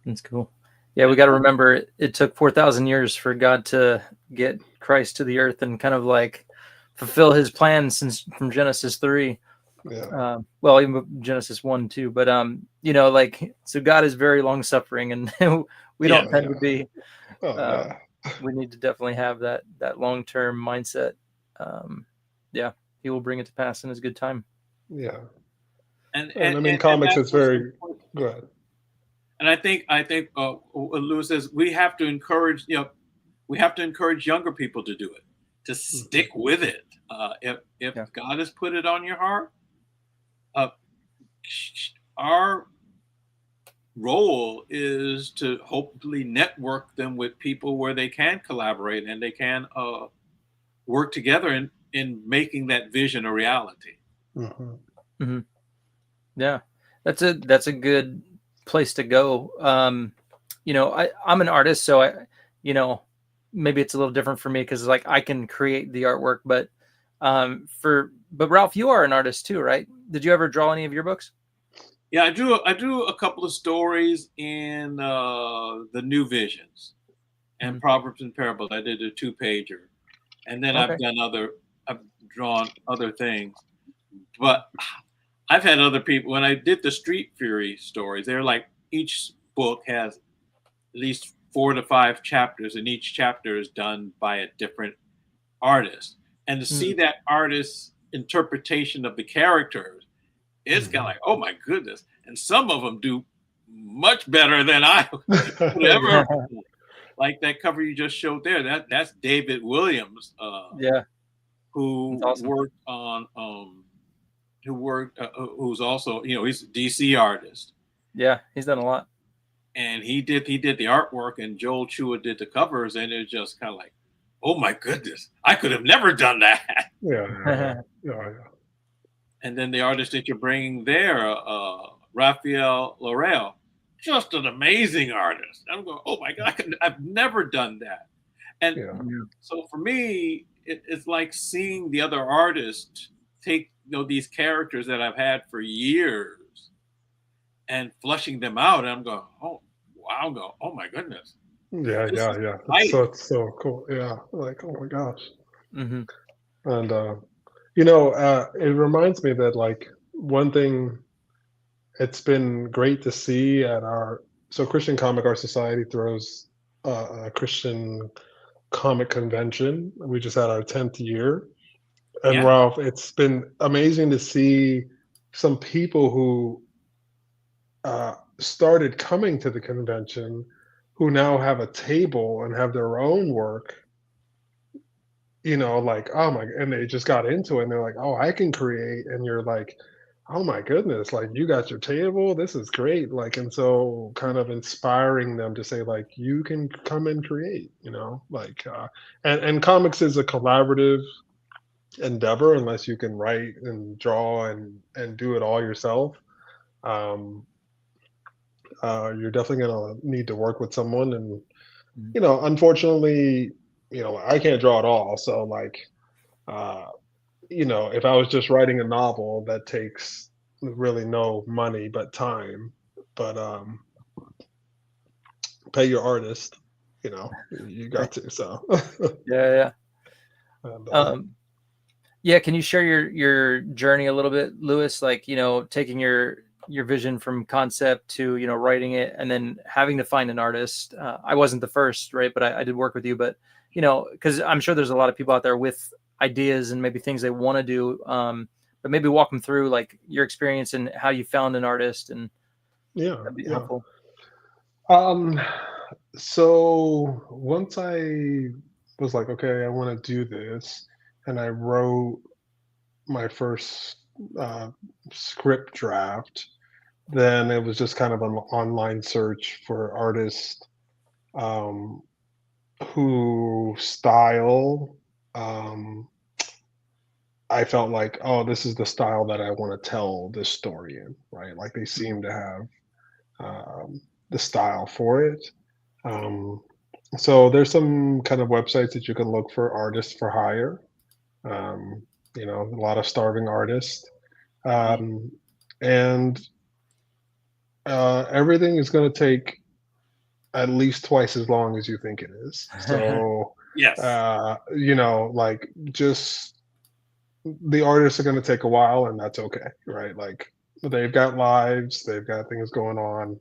That's cool. Yeah, we got to remember it took 4,000 years for God to get Christ to the earth and kind of like fulfill his plan since from Genesis 3. Yeah. Well, even Genesis 1 too, but like, so God is very long suffering, and we Yeah. don't tend to be. Oh yeah. We need to definitely have that long-term mindset. Yeah, he will bring it to pass in his good time. Yeah. And And I mean, and comics that's is what's very important. good. And I think Lewis says we have to encourage, we have to encourage younger people to do it, to stick with it. If Yeah. God has put it on your heart, our role is to hopefully network them with people where they can collaborate and they can work together in making that vision a reality. Mm-hmm. Mm-hmm. Yeah, that's a good place to go. I'm an artist, so maybe it's a little different for me because like I can create the artwork, but Ralph, you are an artist too, right? Did you ever draw any of your books? Yeah, I drew a couple of stories in the New Visions and Proverbs and Parables. I did a 2-pager, and then Okay. I've drawn other things, but I've had other people when I did the Street Fury stories. They're like each book has at least 4 to 5 chapters, and each chapter is done by a different artist. And to see that artist's interpretation of the characters, it's kind of like, oh my goodness. And some of them do much better than I would ever. Like that cover you just showed there. That's David Williams. Yeah, who awesome. worked on who's also he's a DC artist. Yeah, he's done a lot. And he did the artwork, and Joel Chua did the covers, and it's just kind of like, oh my goodness, I could have never done that. Yeah. And then the artist that you're bringing there, Raphael Laurel, just an amazing artist. I'm going, oh my God, I've never done that. And so for me, it's like seeing the other artists take these characters that I've had for years and flushing them out. And I'm going, oh wow, oh my goodness. Yeah. It's so cool. Yeah, like, oh my gosh. Mm-hmm. And it reminds me that like one thing it's been great to see at Christian Comic Art Society throws a Christian comic convention. We just had our 10th year. And Ralph, it's been amazing to see some people who started coming to the convention who now have a table and have their own work, like, oh my, and they just got into it and they're like, oh, I can create. And you're like, oh my goodness, like you got your table, this is great. Like, and so kind of inspiring them to say like, you can come and create, like, and comics is a collaborative endeavor unless you can write and draw and do it all yourself. You're definitely going to need to work with someone. And, unfortunately, I can't draw at all. So like, if I was just writing a novel, that takes really no money but time. But pay your artist, you got to. So yeah. And, yeah, can you share your journey a little bit, Lewis? Like, taking your vision from concept to writing it, and then having to find an artist. I wasn't the first, right? But I did work with you. But because I'm sure there's a lot of people out there with ideas and maybe things they want to do. But maybe walk them through like your experience and how you found an artist, and that'd be helpful. So once I was like, okay, I want to do this, and I wrote my first script draft, then it was just kind of an online search for artists who style I felt like, oh, this is the style that I want to tell this story in, right? Like they seem to have the style for it. So there's some kind of websites that you can look for artists for hire. A lot of starving artists. And everything is going to take at least twice as long as you think it is. So, Yes. like, just the artists are going to take a while, and that's okay, right? Like, they've got lives, they've got things going on.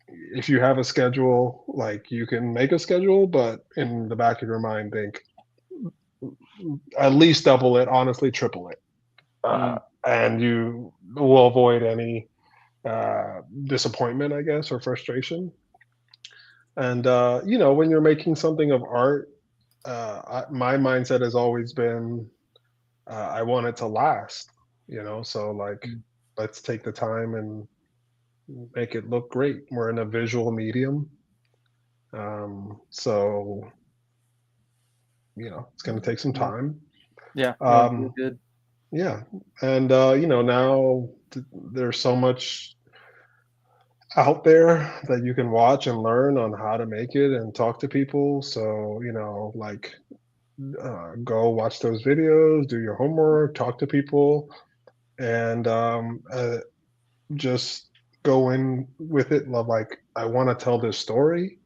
If you have a schedule, like, you can make a schedule, but in the back of your mind, think at least double it, honestly, triple it. And you will avoid any disappointment, I guess, or frustration. And when you're making something of art, my mindset has always been I want it to last. So, like, let's take the time and make it look great. We're in a visual medium, so it's going to take some time. Yeah. Good. Yeah, and now there's so much out there that you can watch and learn on how to make it and talk to people. So, like, go watch those videos, do your homework, talk to people, and just go in with it. Like, I want to tell this story.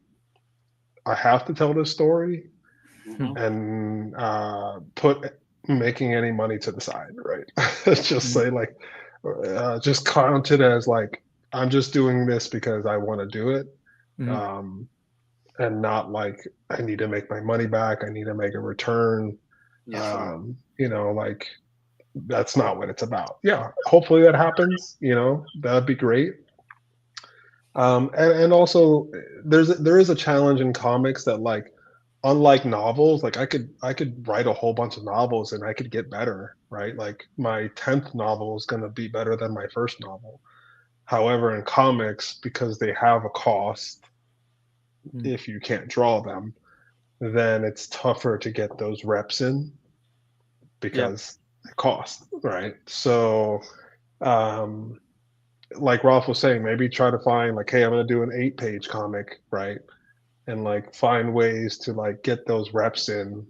I have to tell this story, and put making any money to the side, right? Just say, like, just count it as, like, I'm just doing this because I want to do it. And not like I need to make my money back. I need to make a return. Like, that's not what it's about. Yeah, hopefully that happens. That'd be great. And also, there is a challenge in comics that, like, unlike novels, like, I could write a whole bunch of novels and I could get better, right? Like, my 10th novel is going to be better than my first novel. However, in comics, because they have a cost, if you can't draw them, then it's tougher to get those reps in because it costs, right? So, like Ralph was saying, maybe try to find, like, hey, I'm going to do an 8-page comic, right? And, like, find ways to, like, get those reps in.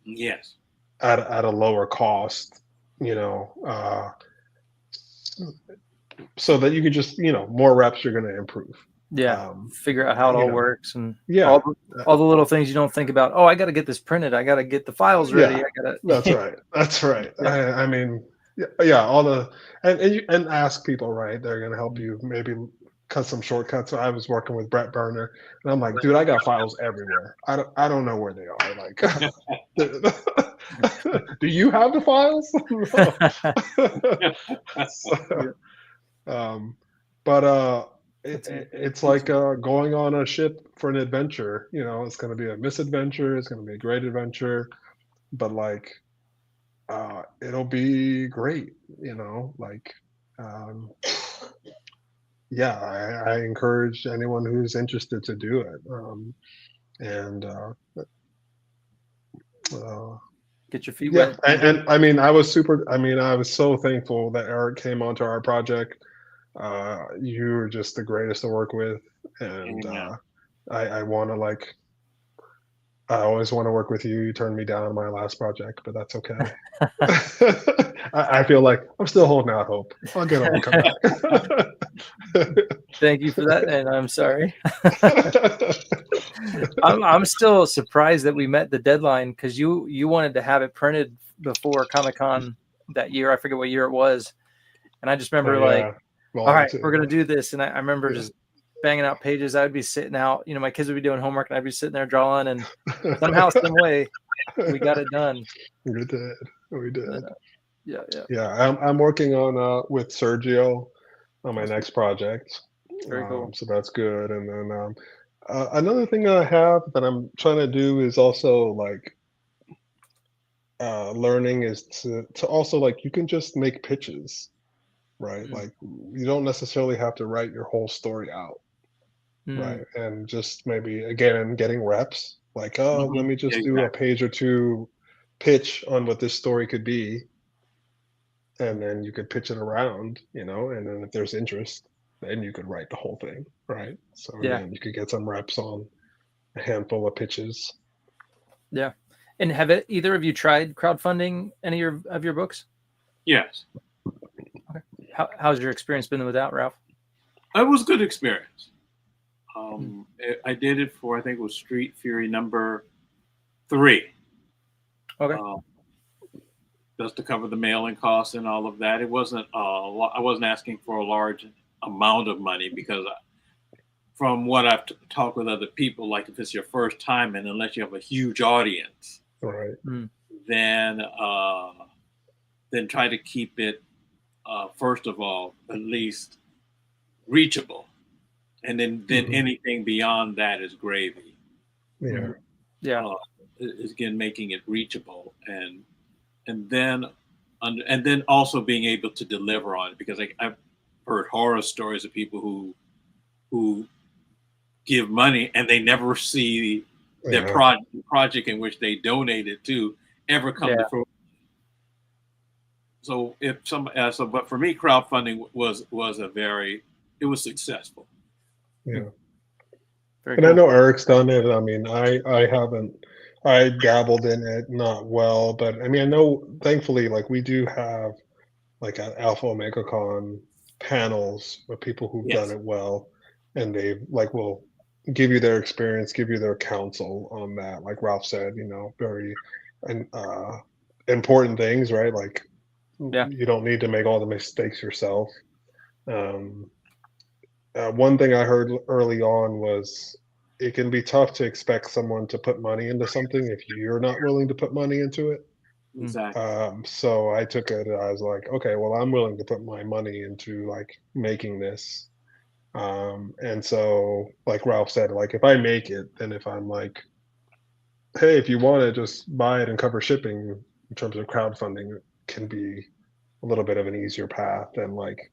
Yes. At a lower cost, so that you could just, more reps, you're going to improve. Yeah, figure out how it all works, and all the little things you don't think about. Oh, I got to get this printed. I got to get the files ready. Yeah, I got to. That's right. I mean, all the and ask people, right? They're gonna help you maybe cut some shortcuts. So I was working with Brett Burner, and I'm like, dude, I got files everywhere. I don't know where they are. Like, do you have the files? But it's like going on a ship for an adventure. It's going to be a misadventure. It's going to be a great adventure, but, like, it'll be great. Like, I encourage anyone who's interested to do it. And get your feet wet. And I mean, I was so thankful that Eric came onto our project. You were just the greatest to work with, and I want to, like, I always want to work with you. You turned me down on my last project, but that's okay. I feel like I'm still holding out hope. I'll get on and come back. Thank you for that, and I'm sorry. I'm still surprised that we met the deadline, because you wanted to have it printed before Comic-Con that year. I forget what year it was, and I just remember all right, we're gonna do this, and I remember just banging out pages. I would be sitting out, my kids would be doing homework, and I'd be sitting there drawing, and somehow, some way, we got it done. We did. Yeah. I'm working on with Sergio on my next project. Very cool. So that's good. And then another thing I have that I'm trying to do is also, like, learning is to also, like, you can just make pitches, right? Like, you don't necessarily have to write your whole story out, right? And just maybe, again, getting reps, like, let me just do a page or two pitch on what this story could be, and then you could pitch it around, and then if there's interest, then you could write the whole thing, right? So again, you could get some reps on a handful of pitches. Yeah. And have either of you tried crowdfunding any of your books? Yes. Okay. How's your experience been with that, Ralph? It was a good experience. I did it for, I think it was Street Fury number 3. Okay. Just to cover the mailing costs and all of that. It wasn't I wasn't asking for a large amount of money, because from what I've talked with other people, like if it's your first time, and unless you have a huge audience, Right. then try to keep it, first of all, at least reachable. And then anything beyond that is gravy. Yeah. Yeah. Is again making it reachable, and then also being able to deliver on it, because I've heard horror stories of people who give money and they never see their project in which they donated to ever come to fruition. So but for me, crowdfunding was successful. Yeah. Very And cool. I know Eric's done it. I mean, I haven't. I dabbled in it, not well, but I mean, I know, thankfully, like we do have like at Alpha Omega Con panels with people who've done it well, and they like will give you their experience, give you their counsel on that. Like Ralph said, very important things, right? Like you don't need to make all the mistakes yourself. One thing I heard early on was it can be tough to expect someone to put money into something if you're not willing to put money into it. Exactly. So I took it as like, okay, well, I'm willing to put my money into like making this. And so, like Ralph said, like if I make it, then if I'm like, hey, if you want to just buy it and cover shipping in terms of crowdfunding, it can be a little bit of an easier path than like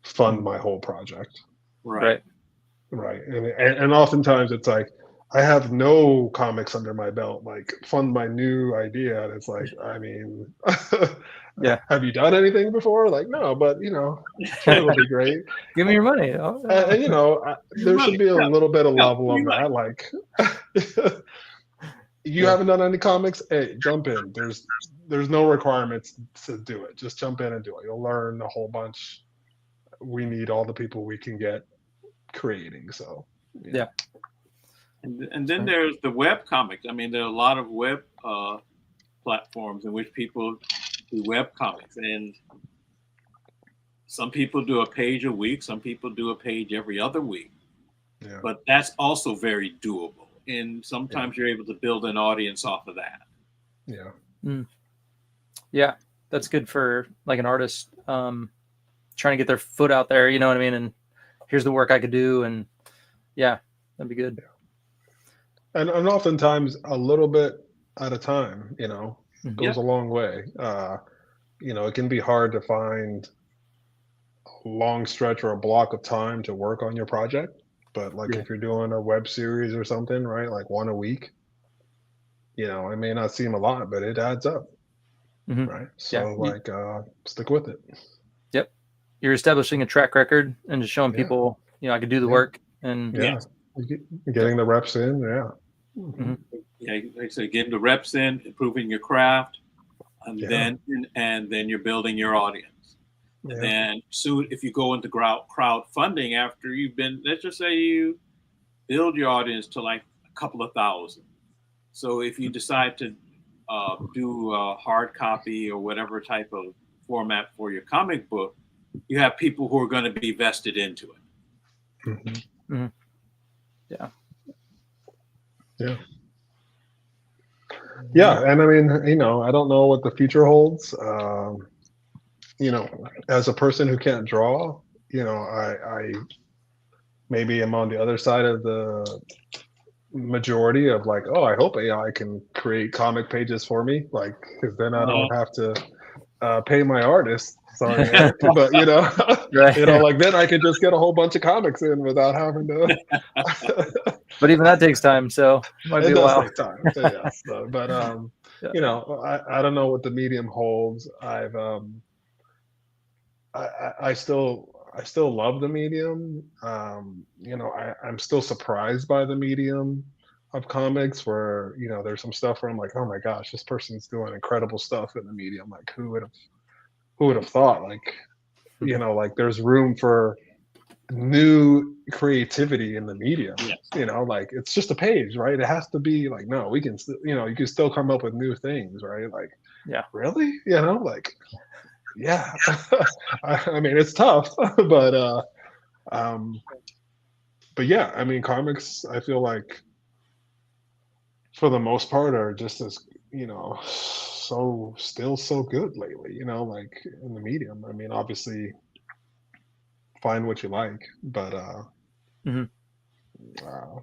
fund my whole project. Right. And oftentimes it's like, I have no comics under my belt, like fund my new idea. And it's like, I mean, have you done anything before? Like, no, but sure, it'll be great. Give me your money. There should be a little bit of level of that. Like, you haven't done any comics? Hey, jump in. There's no requirements to do it. Just jump in and do it. You'll learn a whole bunch. We need all the people we can get creating. So and then there's the web comics. I mean, there are a lot of web platforms in which people do web comics, and some people do a page a week, some people do a page every other week. But that's also very doable, and sometimes you're able to build an audience off of that. That's good for like an artist trying to get their foot out there, you know what I mean, and here's the work I could do, and that'd be good. And oftentimes a little bit at a time, goes a long way. It can be hard to find a long stretch or a block of time to work on your project, but like if you're doing a web series or something, right, like one a week, it may not seem a lot, but it adds up, right? So stick with it. You're establishing a track record and just showing people, I could do the work, and getting the reps in. Like I said, getting the reps in, improving your craft, and then you're building your audience. And then soon, if you go into crowdfunding after you've been, let's just say you build your audience to like a couple of thousand. So if you decide to do a hard copy or whatever type of format for your comic book, you have people who are going to be vested into it. And I mean, I don't know what the future holds. As a person who can't draw, I maybe am on the other side of the majority of like, oh, I hope AI can create comic pages for me, like, because then I don't have to pay my artist. Sorry, Eric, but like then I could just get a whole bunch of comics in without having to. But even that takes time, so it might be a while. Take time. But I don't know what the medium holds. I still love the medium. I'm still surprised by the medium of comics, where there's some stuff where I'm like, oh my gosh, this person's doing incredible stuff in the medium. Like, who would have thought? Like, like there's room for new creativity in the medium. Yes. You know, like it's just a page, right? It has to be like, no, we can, you can still come up with new things, right? Like, Yeah. really, like, yeah. I mean, it's tough, but um, but yeah, I mean, comics, I feel like for the most part are just as, still so good lately, like in the medium. I mean, obviously find what you like, but hmm uh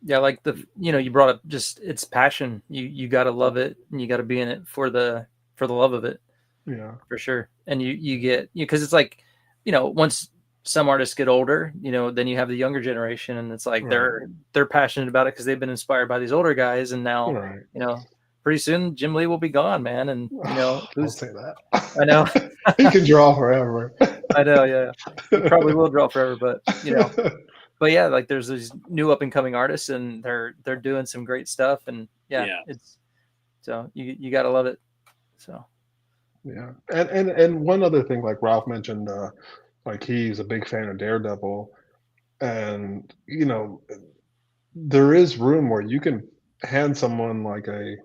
Yeah, like you brought up just it's passion. You got to love it, and you got to be in it for the love of it, yeah, for sure. And you get because it's like, once some artists get older, then you have the younger generation, and it's like right, they're passionate about it because they've been inspired by these older guys, and now right. pretty soon Jim Lee will be gone, man, and Don't say that. I know. He can draw forever. I know, yeah, he probably will draw forever, but but yeah, like there's these new up and coming artists, and they're doing some great stuff, and Yeah. it's so you gotta love it. So Yeah, and one other thing, like Ralph mentioned, like he's a big fan of Daredevil, and there is room where you can hand someone like a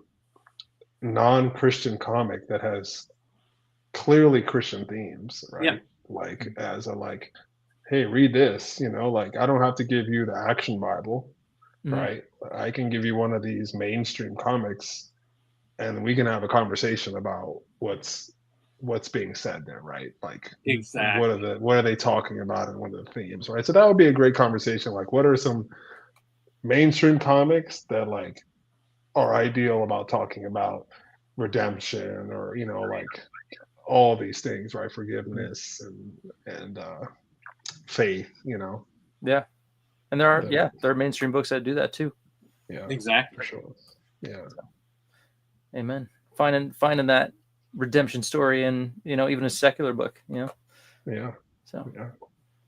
non-Christian comic that has clearly Christian themes, Yeah. right? Like as a like, hey, read this, like I don't have to give you the action Bible, right? I can give you one of these mainstream comics and we can have a conversation about what's being said there, right? Like Exactly. what are they talking about and what are the themes, right? So that would be a great conversation. Like what are some mainstream comics that like are ideal about talking about redemption or like all these things, right? Forgiveness and faith, yeah, and there that, are mainstream books that do that too. yeah, Exactly. for sure. Yeah. Amen. Finding that redemption story in even a secular book, Yeah. So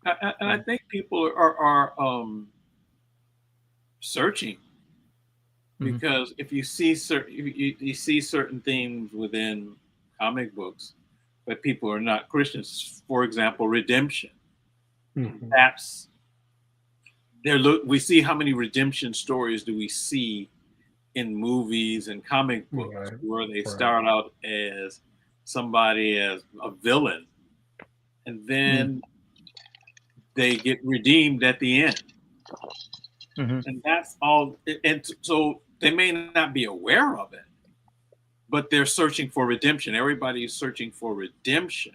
And I think people are searching, because if you see you see certain themes within comic books, but people are not Christians. For example, redemption. That's we see how many redemption stories do we see in movies and comic books, Right, where they right. start out as somebody as a villain, and then they get redeemed at the end. And that's all. And so they may not be aware of it, but they're searching for redemption. Everybody is searching for redemption.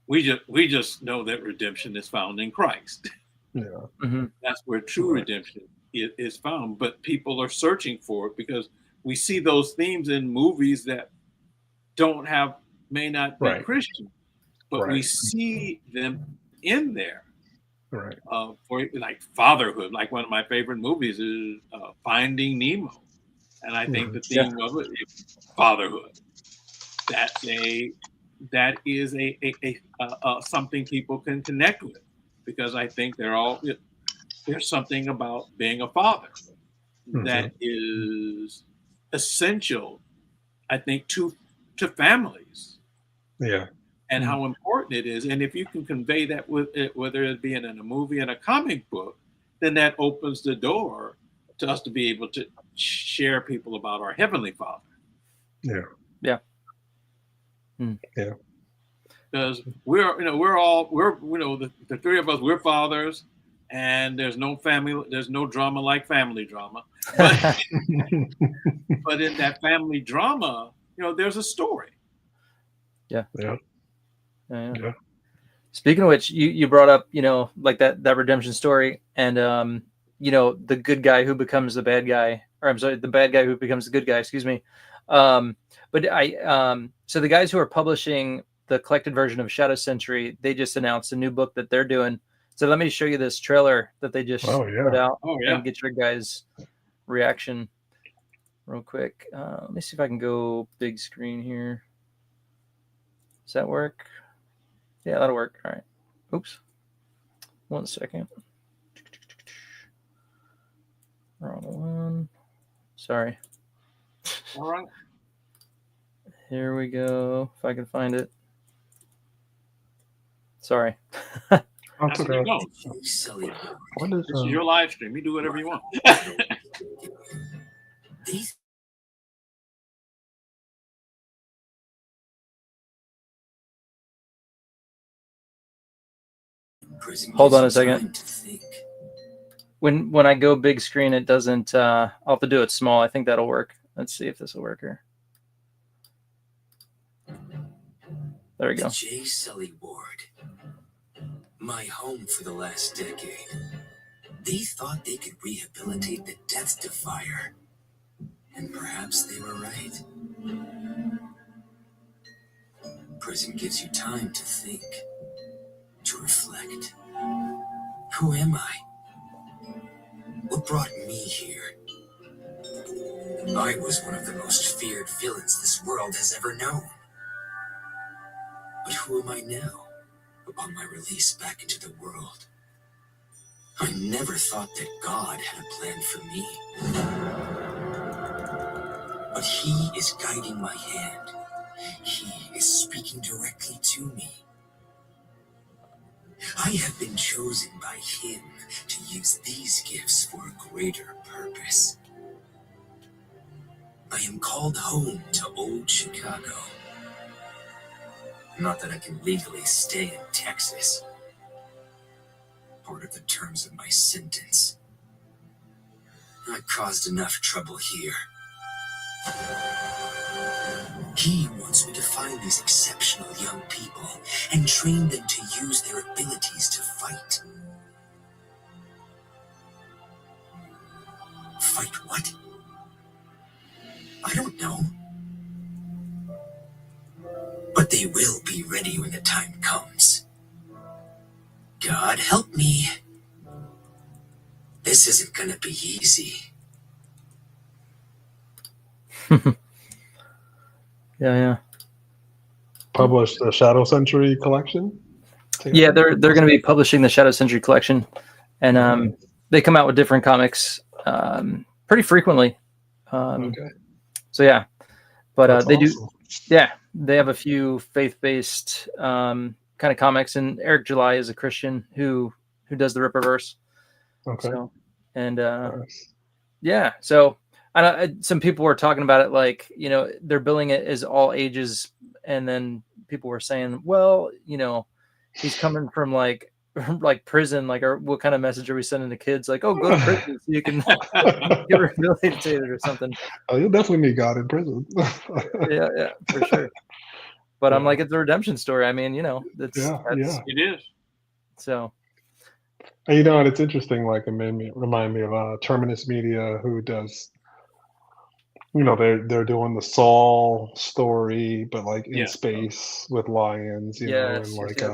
We just know that redemption is found in Christ. Yeah. That's where true redemption is found. But people are searching for it because we see those themes in movies that may not be Right. Christian, but we see them in there. Right. For like fatherhood, like one of my favorite movies is Finding Nemo, and I think the theme of it is fatherhood. That is a something people can connect with, because I think there's something about being a father that is essential, I think, to families. Yeah. And how important it is. And if you can convey that with it, whether it be in a movie and a comic book, then that opens the door to us to be able to share people about our Heavenly Father. Yeah. Yeah. Yeah. Because the three of us, we're fathers, and there's no drama like family drama. But, but in that family drama, there's a story. Yeah. Yeah. Yeah. Speaking of which, you brought up, like that redemption story, and the good guy who becomes the bad guy, or I'm sorry, the bad guy who becomes the good guy. Excuse me. So the guys who are publishing the collected version of Shadow Century, they just announced a new book that they're doing. So let me show you this trailer that they just put out, and get your guys' reaction real quick. Let me see if I can go big screen here. Does that work? Yeah, that'll work. All right. Oops. 1 second. Wrong one. Sorry. All right. Here we go. If I can find it. Sorry. Oh, That's it's how you okay. go. What is This is your live stream. You do whatever you want. Hold on a second. When I go big screen, it doesn't. I'll have to do it small. I think that'll work. Let's see if this will work here. There we go. J. Sully Ward, my home for the last decade. They thought they could rehabilitate the Death Defier, and perhaps they were right. Prison gives you time to think, to reflect. Who am I? What brought me here? I was one of the most feared villains this world has ever known. But who am I now, upon my release back into the world? I never thought that God had a plan for me. But He is guiding my hand. He is speaking directly to me. I have been chosen by Him to use these gifts for a greater purpose. I am called home to old Chicago. Not that I can legally stay in Texas. Part of the terms of my sentence. I caused enough trouble here. He wants me to find these exceptional young people and train them to use their abilities to fight. Fight what? I don't know. But they will be ready when the time comes. God help me. This isn't gonna be easy. Yeah. published the Shadow Century collection? Yeah, they're going to be publishing the Shadow Century collection, and they come out with different comics pretty frequently. Okay. So yeah, but they awesome. do. Yeah, they have a few faith-based kind of comics, and Eric July is a Christian who does the Ripperverse. Okay. So, and Nice. yeah, so I know some people were talking about it like, you know, they're billing it as all ages, and then people were saying, well, you know, he's coming from like prison, like, or what kind of message are we sending to kids? Like, oh, go to prison so you can get rehabilitated or something. Oh, you'll definitely meet God in prison. Yeah, for sure. But I'm Yeah. like, it's a redemption story. I mean, you know, that's It is. so. And you know, and it's interesting. Like, it remind me of Terminus Media, who does. You know, they're doing the Saul story, but like in Yeah. space with lions. You know, and Yes, like yes.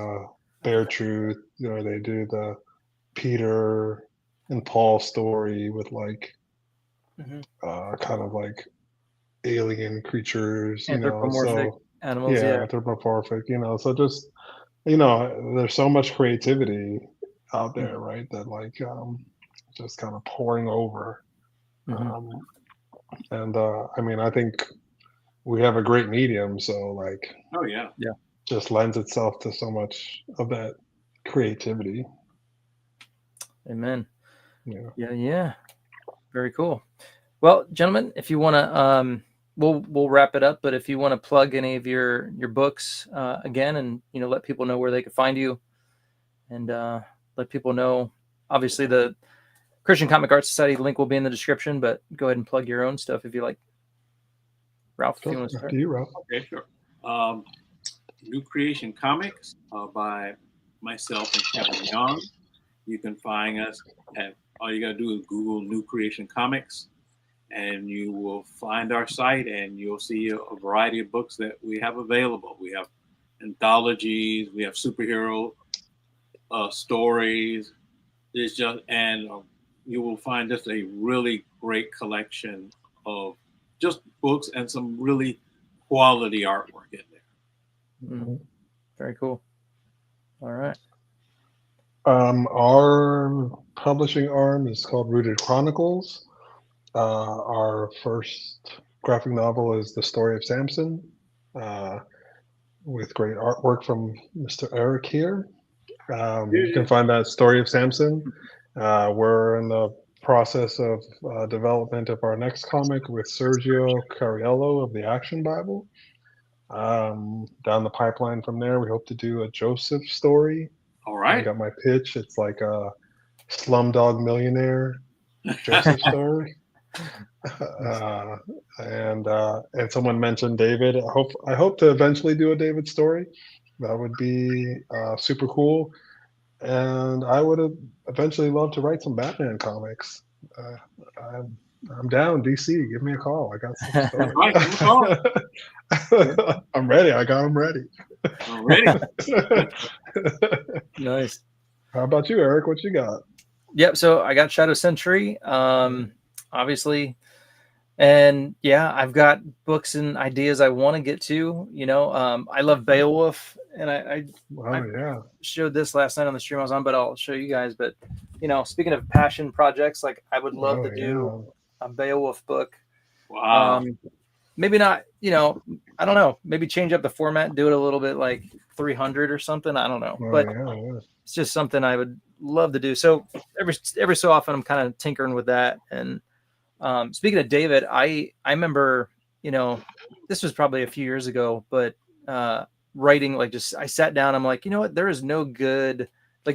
Bear Truth. You know, they do the Peter and Paul story with like kind of like alien creatures. You know, Anthropomorphic so animals. yeah, Yeah. anthropomorphic. You know, so just you know, there's so much creativity out there, right? That like just kind of pouring over. And I mean, I think we have a great medium, so like, Oh yeah. just lends itself to so much of that creativity. Amen. Yeah. Yeah. Very cool. Well, gentlemen, if you want to, we'll wrap it up. But if you want to plug any of your books again, and you know, let people know where they can find you, and let people know. Obviously, the Christian Comic Art Society link will be in the description. But go ahead and plug your own stuff if you like. Ralph, if you want to start. Do you, Ralph? Okay, sure. New Creation Comics by myself and Kevin Young. You can find us at, all you got to do is Google New Creation Comics, and you will find our site, and you'll see a variety of books that we have available. We have anthologies, we have superhero stories. It's just, and you will find just a really great collection of just books and some really quality artwork in there. Very cool. All right. Our publishing arm is called Rooted Chronicles. Our first graphic novel is The Story of Samson, with great artwork from Mr. Eric here. You can find that story of Samson. We're in the process of development of our next comic with Sergio Cariello of the Action Bible. Down the pipeline from there, we hope to do a Joseph story. All I right. got my pitch. It's like a Slumdog Millionaire Joseph story. And someone mentioned David. I hope to eventually do a David story. That would be super cool. And I would have eventually loved to write some Batman comics. I'm down, DC. Give me a call. I got some stories. Right, come on. I'm ready. I got them ready. I'm ready. Nice. How about you, Eric? What you got? Yep. So I got Shadow Century, obviously. And yeah, I've got books and ideas I want to get to. I love Beowulf, and I showed this last night on the stream I was on, but I'll show you guys. But speaking of passion projects, like I would love to do a Beowulf book. Wow. Maybe not. I don't know. Maybe change up the format, do it a little bit like 300 or something. I don't know, but it's just something I would love to do. So every so often, I'm kind of tinkering with that. And speaking of David, I remember, this was probably a few years ago, but writing, I sat down, I'm like, you know what, there is no good,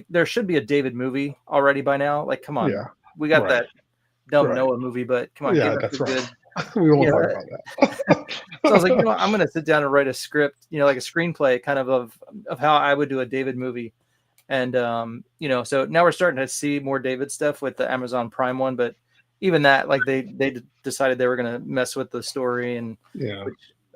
there should be a David movie already by now. Like, come on, we got that dumb Noah movie, but come on, give us a good. We won't talk about that. So I was like, I'm going to sit down and write a script, like a screenplay kind of how I would do a David movie. And, so now we're starting to see more David stuff with the Amazon Prime one, but even that, they decided they were going to mess with the story. And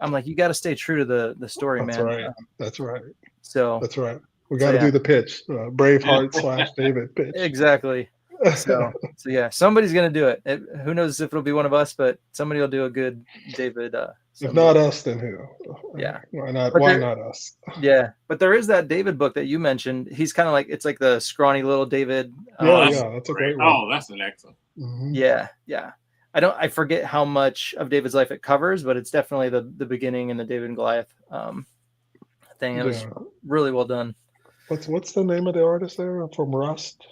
I'm like, you got to stay true to the story, man. Right. That's right. So that's right. We got to do the pitch, Braveheart / David pitch. Exactly. So yeah, somebody's going to do it. Who knows if it'll be one of us, but somebody will do a good David. If not us, then who? Yeah. Why not us? Yeah. But there is that David book that you mentioned. He's kind of it's like the scrawny little David. That's a great one. Oh, that's an excellent. Mm-hmm. Yeah. I forget how much of David's life it covers, but it's definitely the beginning and the David and Goliath thing. It was really well done. What's the name of the artist there from Rust?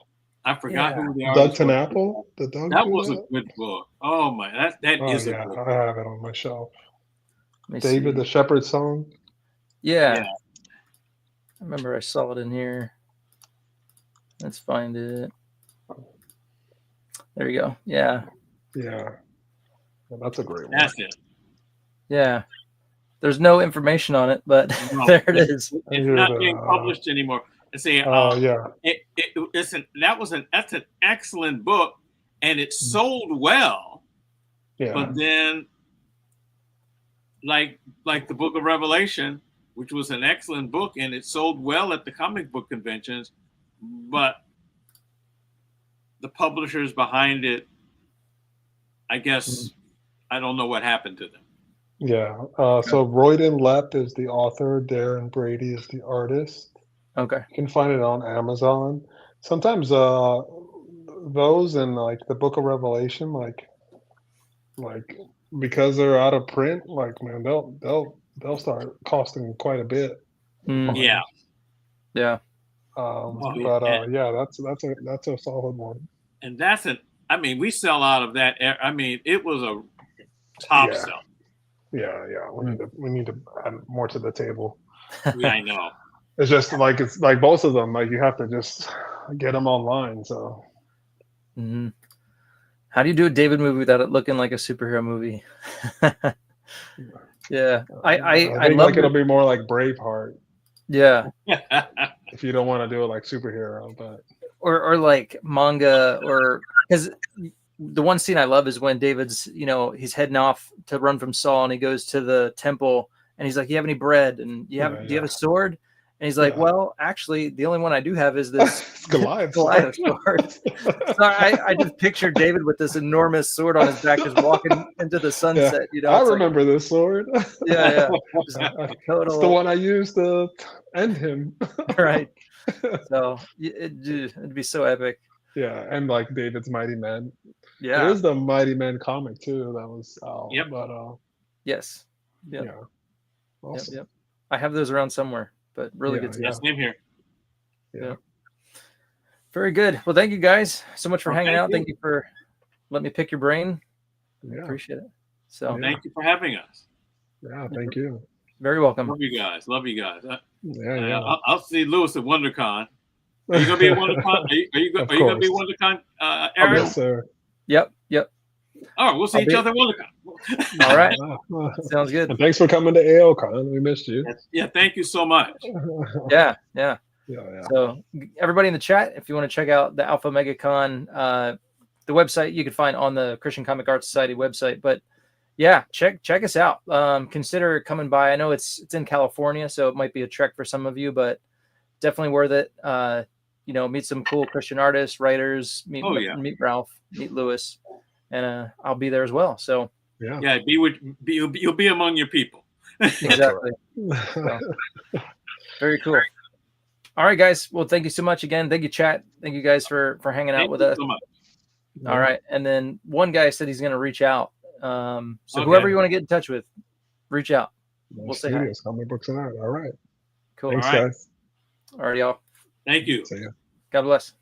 I forgot who the artist was. Apple? That was a good book. Oh my, that is a good book. I have it on my shelf. David the Shepherd's Song. Yeah. I remember I saw it in here. Let's find it. There you go. Yeah. Well, that's a great one. That's it. Yeah. There's no information on it, but there it is. It's not being published anymore. See, that's an excellent book, and it sold well. Yeah. But then, like the Book of Revelation, which was an excellent book, and it sold well at the comic book conventions, but the publishers behind it, I guess, I don't know what happened to them. Yeah. So Royden Lepp is the author. Darren Brady is the artist. Okay. You can find it on Amazon. Sometimes those and the Book of Revelation, because they're out of print, man, they'll start costing quite a bit. Yeah. That's a solid one. And we sell out of that. It was a top sell. Yeah. We need to add more to the table. Yeah, I know. It's just it's like both of them. You have to just get them online. So, how do you do a David movie without it looking like a superhero movie? Yeah, I think love it'll be more like Braveheart. Yeah, if you don't want to do it like superhero, but or like manga, or because the one scene I love is when David's he's heading off to run from Saul, and he goes to the temple, and he's like, "You have any bread? And do you have a sword?" And he's like, well, actually, the only one I do have is this Goliath sword. So I just pictured David with this enormous sword on his back, just walking into the sunset. I remember this sword. Yeah. It's the one I used to end him. Right. So it'd be so epic. Yeah, and David's Mighty Men. Yeah. There's the Mighty Men comic too. That was Yep. But yes. Yep. Yeah. Awesome. Yep. I have those around somewhere. But really good stuff. Yeah, same here. Yeah. Very good. Well, thank you guys so much for Well, hanging thank out. you. Thank you for letting me pick your brain. I Yeah. appreciate it. So Thank you for having us. Yeah. Thank you. very welcome. Love you guys. Love you guys. Yeah. I'll see Lewis at WonderCon. Are you gonna be at WonderCon? Are you Of gonna be at course. WonderCon, Eric? Yes, sir. Yep. All right, we'll see I'll each be- other at WonderCon. All right. Sounds good. And thanks for coming to ALCon. We missed you. Yeah, thank you so much. Yeah. Yeah. So everybody in the chat, if you want to check out the Alpha Omega Con, the website you can find on the Christian Comic Art Society website. But yeah, check us out. Consider coming by. I know it's in California, so it might be a trek for some of you, but definitely worth it. Meet some cool Christian artists, writers, meet Ralph, meet Lewis, and I'll be there as well. So yeah, you'll be among your people. Exactly. So, very cool. All right, guys. Well, thank you so much again. Thank you, chat. Thank you guys for hanging out with us. So much. All right. And then one guy said he's going to reach out. So whoever you want to get in touch with, reach out. We'll say hi. Comic books and art. All right. Cool. Thanks, All right. guys. All right, y'all. Thank you. See ya. God bless.